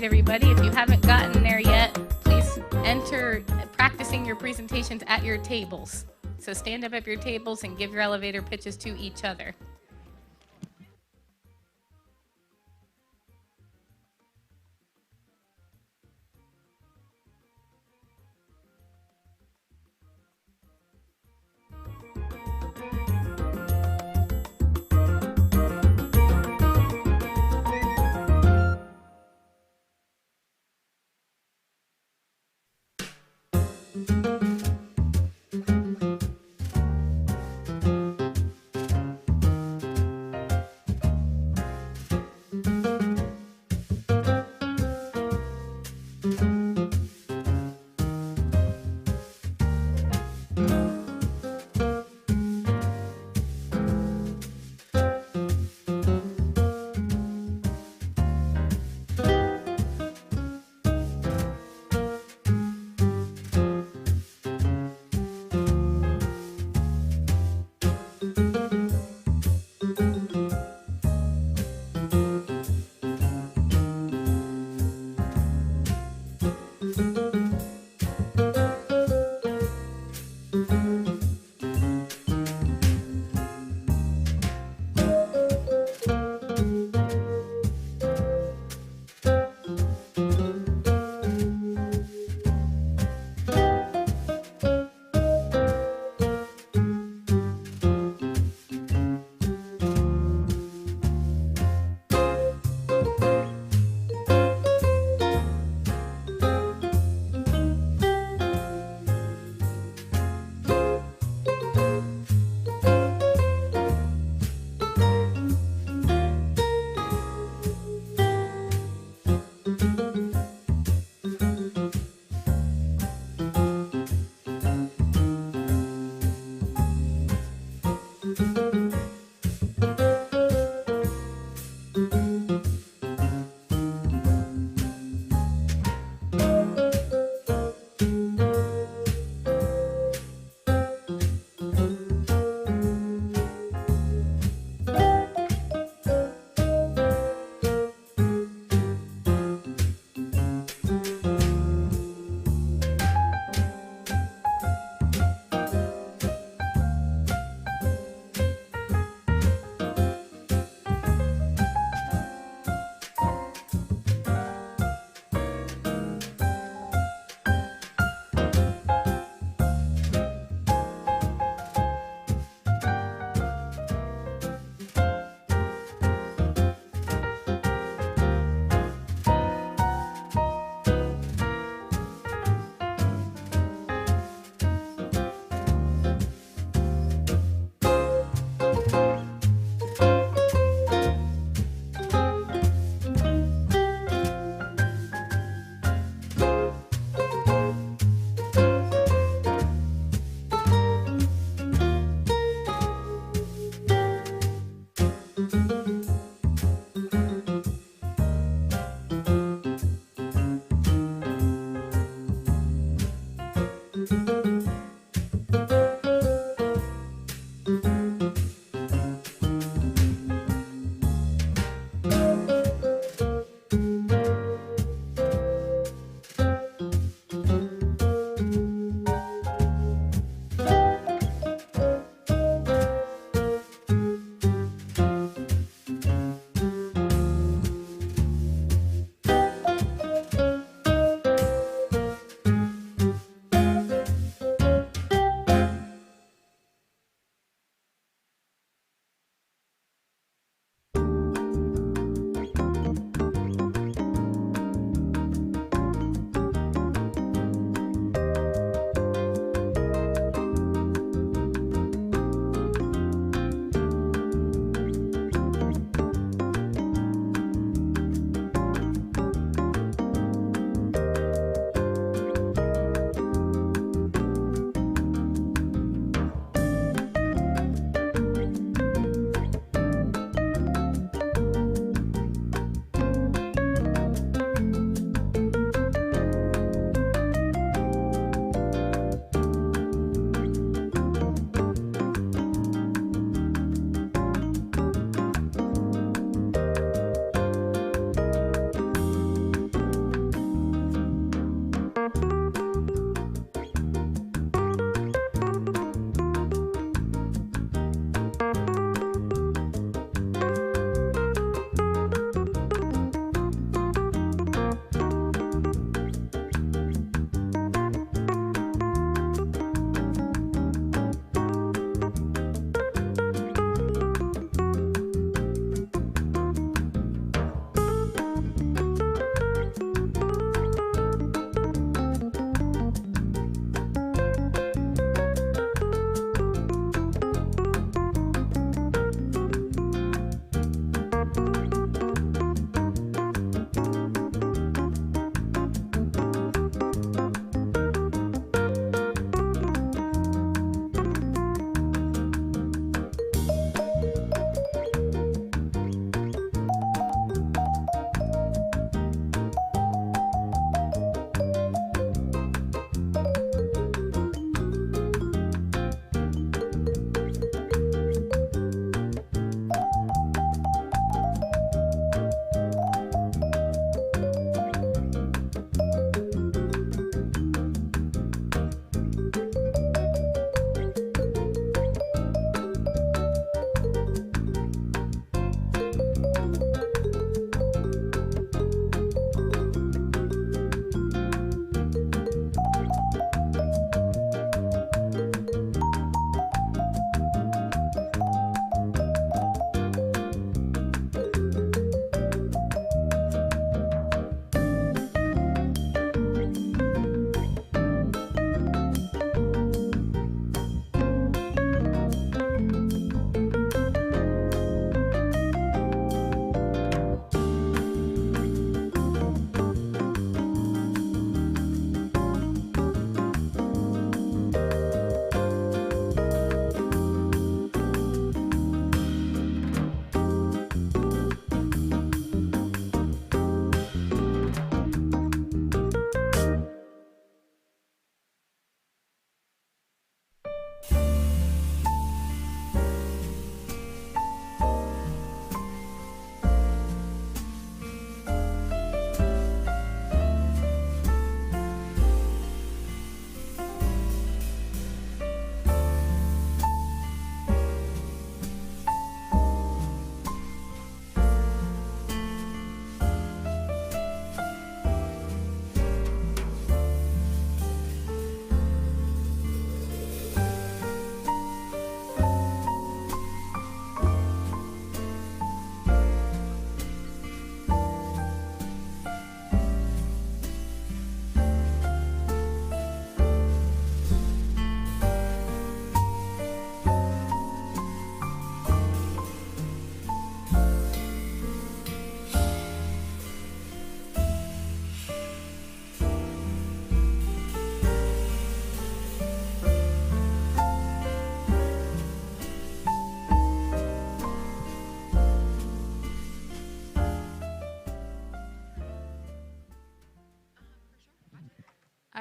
right, everybody. If you haven't gotten there yet, please enter practicing your presentations at your tables. So stand up at your tables and give your elevator pitches to each other.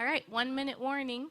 right, 1 minute warning.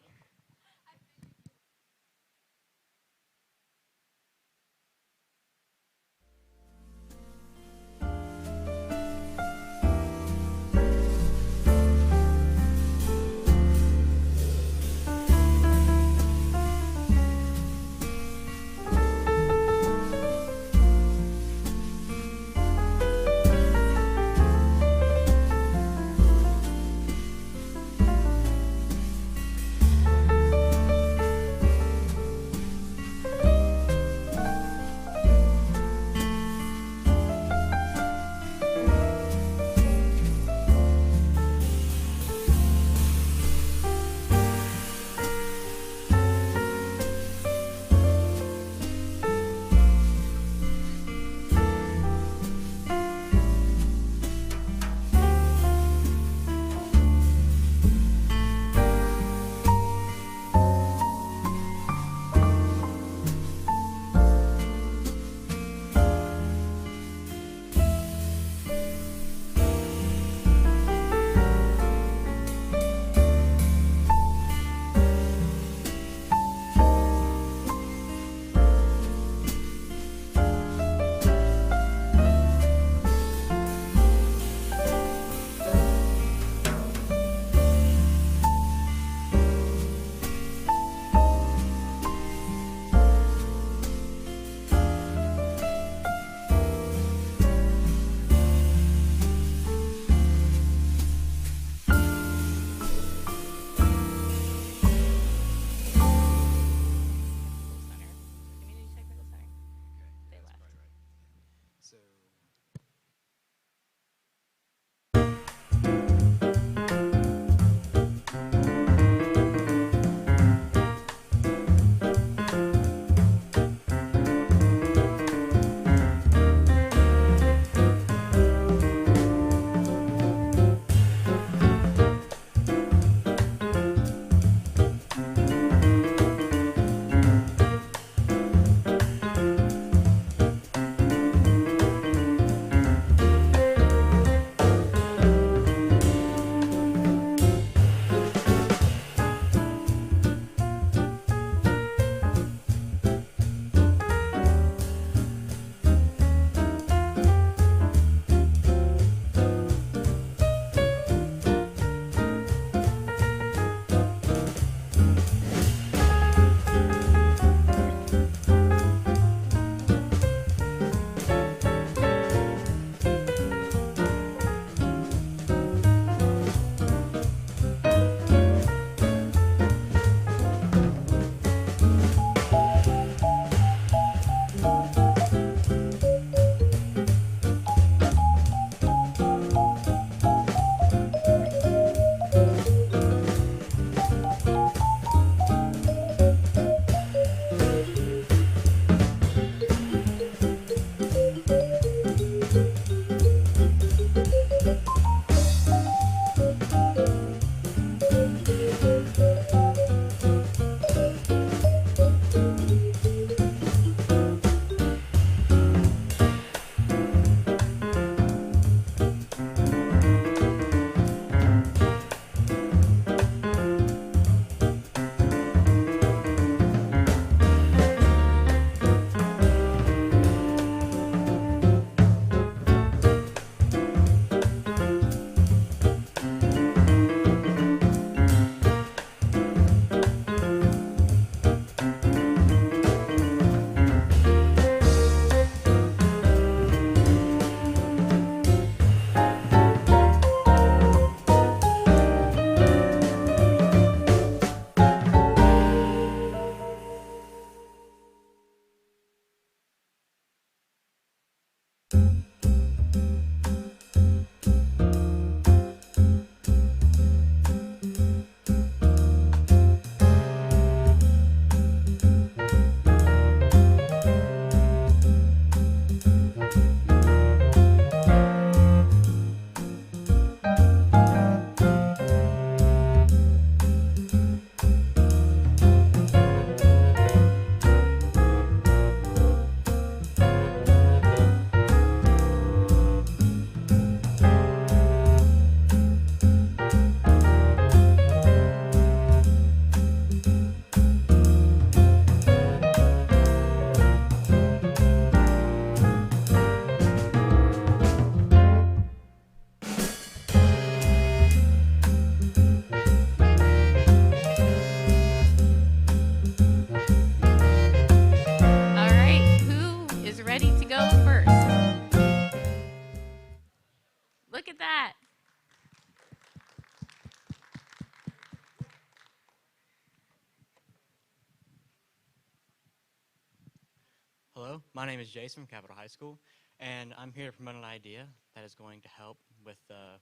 Hello, my name is Jason from Capitol High School, and I'm here to promote an idea that is going to help with the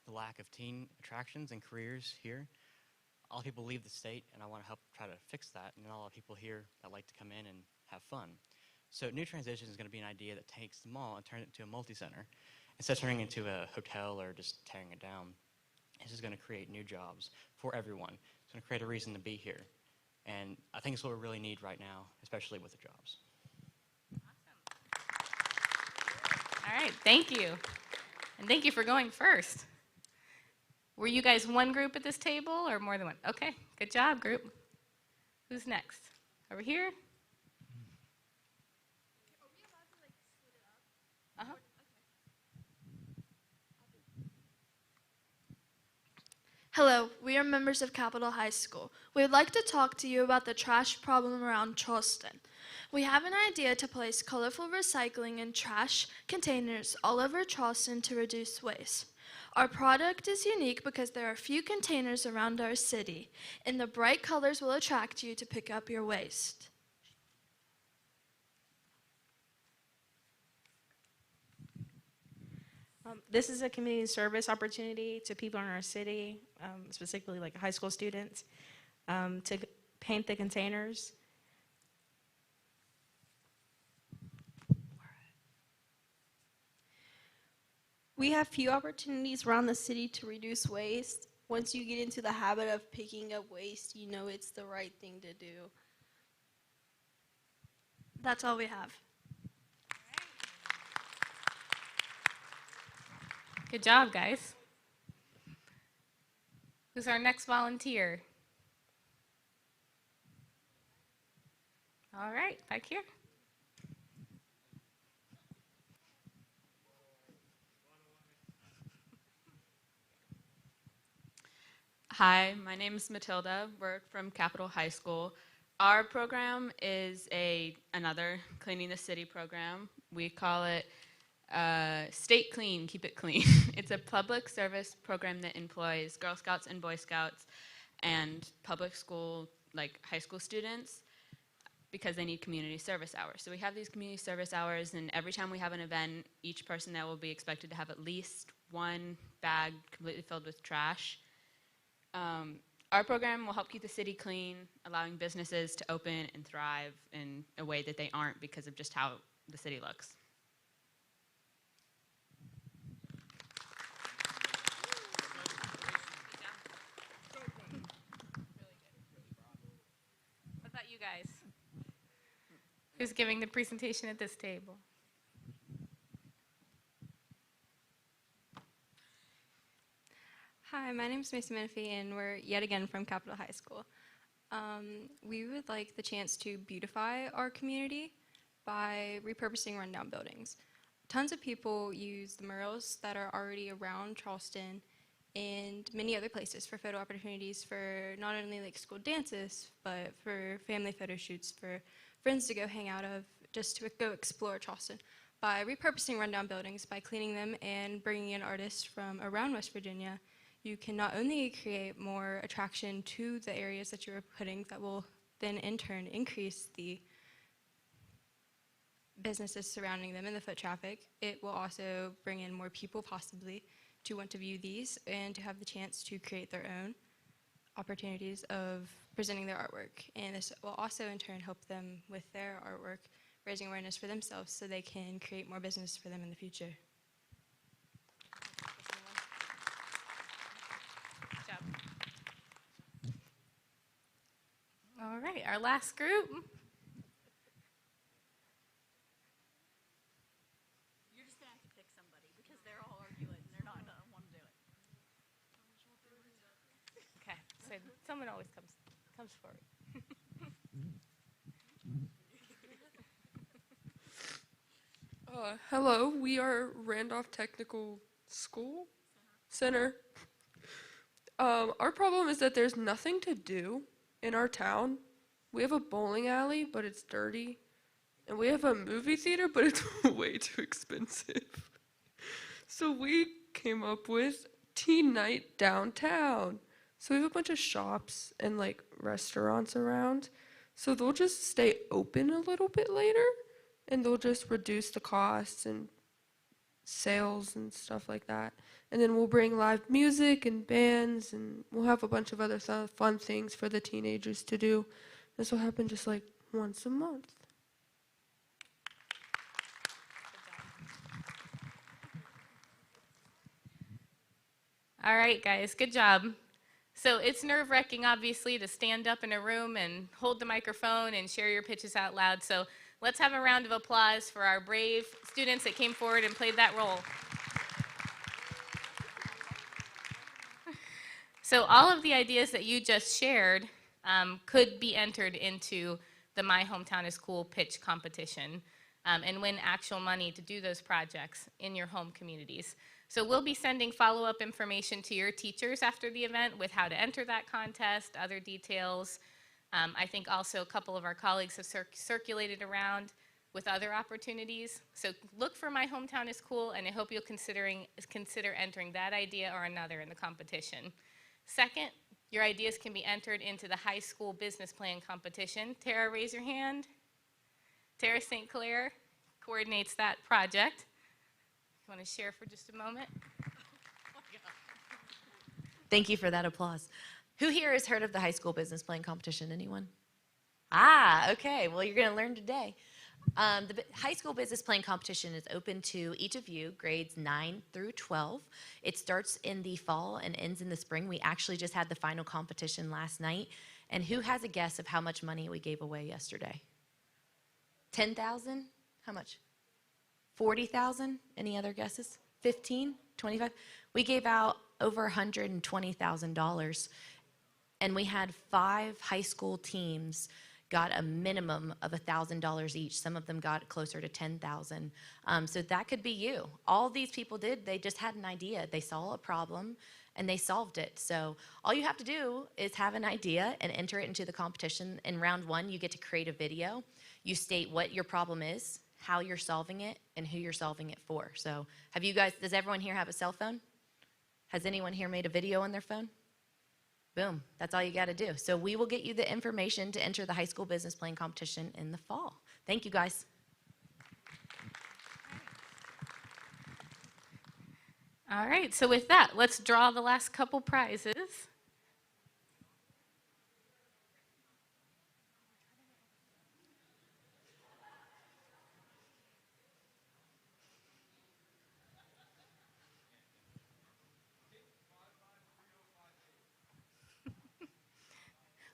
lack of teen attractions and careers here. A lot of people leave the state, and I want to help try to fix that, and a lot of people here that like to come in and have fun. So New Transition is going to be an idea that takes the mall and turns it into a multi-center. Instead of turning it into a hotel or just tearing it down, this is going to create new jobs for everyone. It's going to create a reason to be here. And I think it's what we really need right now, especially with the jobs. All right, thank you. And thank you for going first. Were you guys one group at this table or more than one? Okay, good job, group. Who's next? Over here? Uh-huh. Hello, we are members of Capitol High School. We would like to talk to you about the trash problem around Charleston. We have an idea to place colorful recycling and trash containers all over Charleston to reduce waste. Our product is unique because there are few containers around our city, and the bright colors will attract you to pick up your waste. This is a community service opportunity to people in our city, specifically like high school students, to paint the containers. We have few opportunities around the city to reduce waste. Once you get into the habit of picking up waste, you know it's the right thing to do. That's all we have. Good job, guys. Who's our next volunteer? All right, back here. Hi, my name is Matilda. We're from Capitol High School. Our program is another Cleaning the City program. We call it State Clean, Keep It Clean. It's a public service program that employs Girl Scouts and Boy Scouts and public school, like high school students, because they need community service hours. So we have these community service hours, and every time we have an event, each person there will be expected to have at least one bag completely filled with trash. Our program will help keep the city clean, allowing businesses to open and thrive in a way that they aren't because of just how the city looks. What about you guys? Who's giving the presentation at this table? Hi, my name is Macy Menifee, and we're yet again from Capitol High School. We would like the chance to beautify our community by repurposing rundown buildings. Tons of people use the murals that are already around Charleston and many other places for photo opportunities for not only like school dances, but for family photo shoots, for friends to go hang out of, just to go explore Charleston. By repurposing rundown buildings, by cleaning them and bringing in artists from around West Virginia, you can not only create more attraction to the areas that you're putting that will then in turn increase the businesses surrounding them and the foot traffic, it will also bring in more people possibly to want to view these and to have the chance to create their own opportunities of presenting their artwork. And this will also in turn help them with their artwork, raising awareness for themselves so they can create more business for them in the future. All right, our last group. You're just going to have to pick somebody because they're all arguing and they're not going to want to do it. Okay, so someone always comes forward. Hello, we are Randolph Technical School Center. Our problem is that there's nothing to do in our town. We have a bowling alley, but it's dirty. And we have a movie theater, but it's way too expensive. So we came up with teen night downtown. So we have a bunch of shops and like restaurants around. So they'll just stay open a little bit later, and they'll just reduce the costs and sales and stuff like that. And then we'll bring live music and bands, and we'll have a bunch of other fun things for the teenagers to do. This will happen just like once a month. All right, guys, good job. So it's nerve-wracking, obviously, to stand up in a room and hold the microphone and share your pitches out loud. So let's have a round of applause for our brave students that came forward and played that role. So all of the ideas that you just shared could be entered into the My Hometown is Cool pitch competition and win actual money to do those projects in your home communities. So we'll be sending follow-up information to your teachers after the event with how to enter that contest, other details. I think also a couple of our colleagues have circulated around with other opportunities. So look for My Hometown is Cool, and I hope you'll consider entering that idea or another in the competition. Second, your ideas can be entered into the high school business plan competition. Tara, raise your hand. Tara St. Clair coordinates that project. You want to share for just a moment? Thank you for that applause. Who here has heard of the high school business plan competition? Anyone? Ah, okay. Well, you're going to learn today. The high school business plan competition is open to each of you, grades 9 through 12. It starts in the fall and ends in the spring. We actually just had the final competition last night. And who has a guess of how much money we gave away yesterday? 10,000? How much? 40,000? Any other guesses? 15? 25? We gave out over $120,000. And we had 5 high school teams got a minimum of $1,000 each. Some of them got closer to 10,000. So that could be you. All these people did, they just had an idea. They saw a problem and they solved it. So all you have to do is have an idea and enter it into the competition. In round 1, you get to create a video. You state what your problem is, how you're solving it, and who you're solving it for. So have you guys, does everyone here have a cell phone? Has anyone here made a video on their phone? Boom, that's all you got to do. So we will get you the information to enter the high school business plan competition in the fall. Thank you, guys. All right, so with that, let's draw the last couple prizes.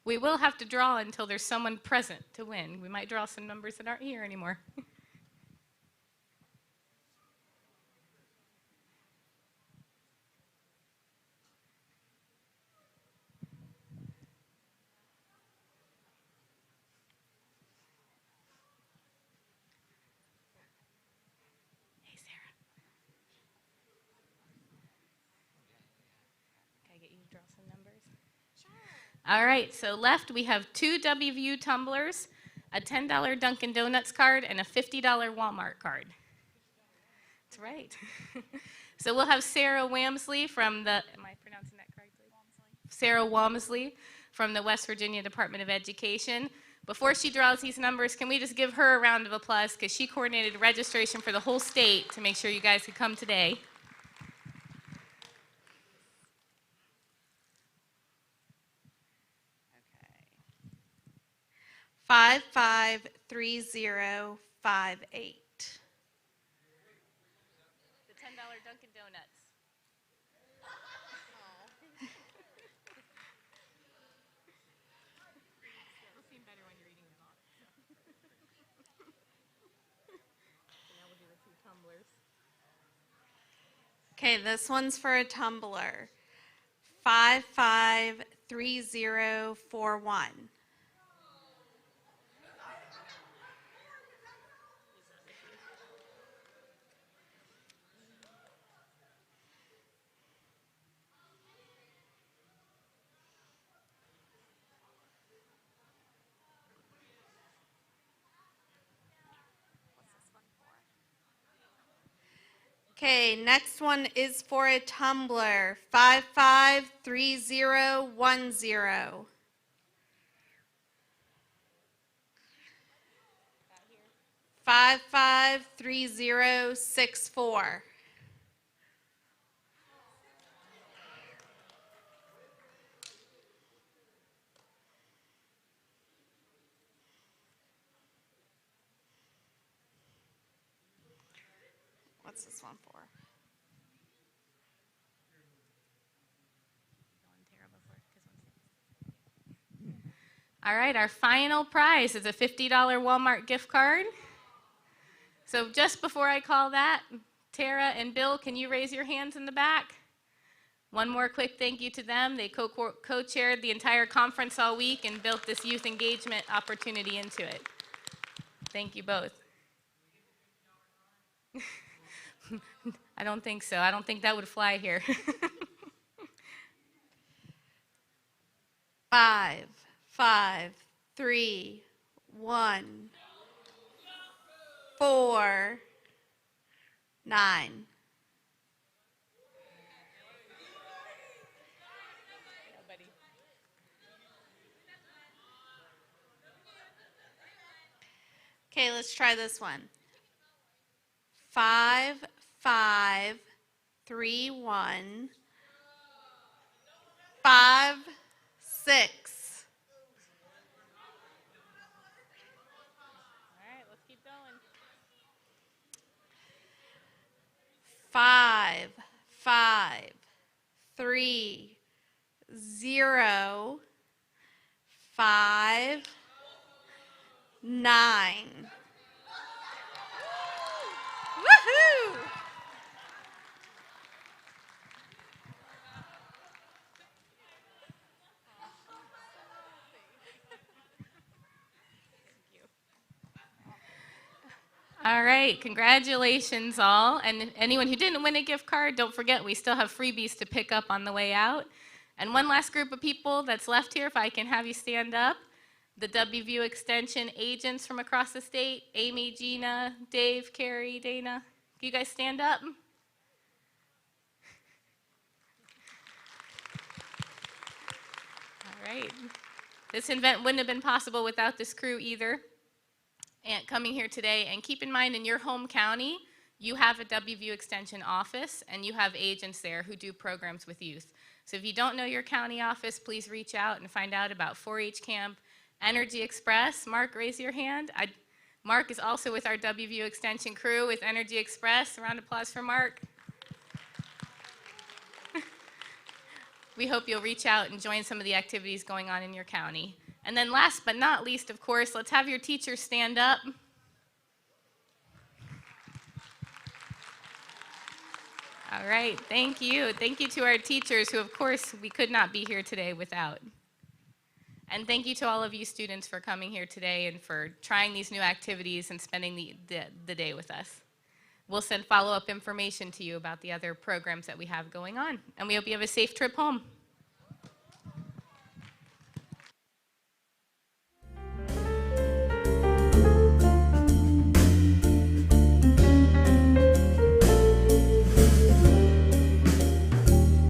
We will have to draw until there's someone present to win. We might draw some numbers that aren't here anymore. Hey, Sarah. Can I get you to draw some numbers? All right, so left we have 2 WVU tumblers, a $10 Dunkin' Donuts card, and a $50 Walmart card. That's right. So we'll have Sarah Wamsley from the, am I pronouncing that correctly? Sarah Wamsley from the West Virginia Department of Education. Before she draws these numbers, can we just give her a round of applause because she coordinated registration for the whole state to make sure you guys could come today. 553058. The $10 Dunkin' Donuts. It'll seem better when you're eating them all. So now we'll do the 2 tumblers. Okay, this one's for a tumbler. 553041. Okay, next one is for a tumbler. 553010. 553064. What's this one for? All right, our final prize is a $50 Walmart gift card. So just before I call that, Tara and Bill, can you raise your hands in the back? One more quick thank you to them. They co-chaired the entire conference all week and built this youth engagement opportunity into it. Thank you both. I don't think so. I don't think that would fly here. 5, 5, 3, 1, 4, 9. Okay, let's try this one. 5, 5, 3, 1, 5, 6. All right, let's keep going. 5, 5, 3, 0, 5, 9. Woohoo! All right, congratulations all. And anyone who didn't win a gift card, don't forget we still have freebies to pick up on the way out. And one last group of people that's left here, if I can have you stand up. The WVU Extension agents from across the state, Amy, Gina, Dave, Carrie, Dana. Can you guys stand up? All right. This event wouldn't have been possible without this crew either. And coming here today, and keep in mind in your home county, you have a WVU Extension office and you have agents there who do programs with youth. So if you don't know your county office, please reach out and find out about 4-H camp, Energy Express. Mark, raise your hand. Mark is also with our WVU Extension crew with Energy Express. A round of applause for Mark. We hope you'll reach out and join some of the activities going on in your county. And then last but not least, of course, let's have your teachers stand up. All right, thank you. Thank you to our teachers who, of course, we could not be here today without. And thank you to all of you students for coming here today and for trying these new activities and spending the day with us. We'll send follow-up information to you about the other programs that we have going on. And we hope you have a safe trip home.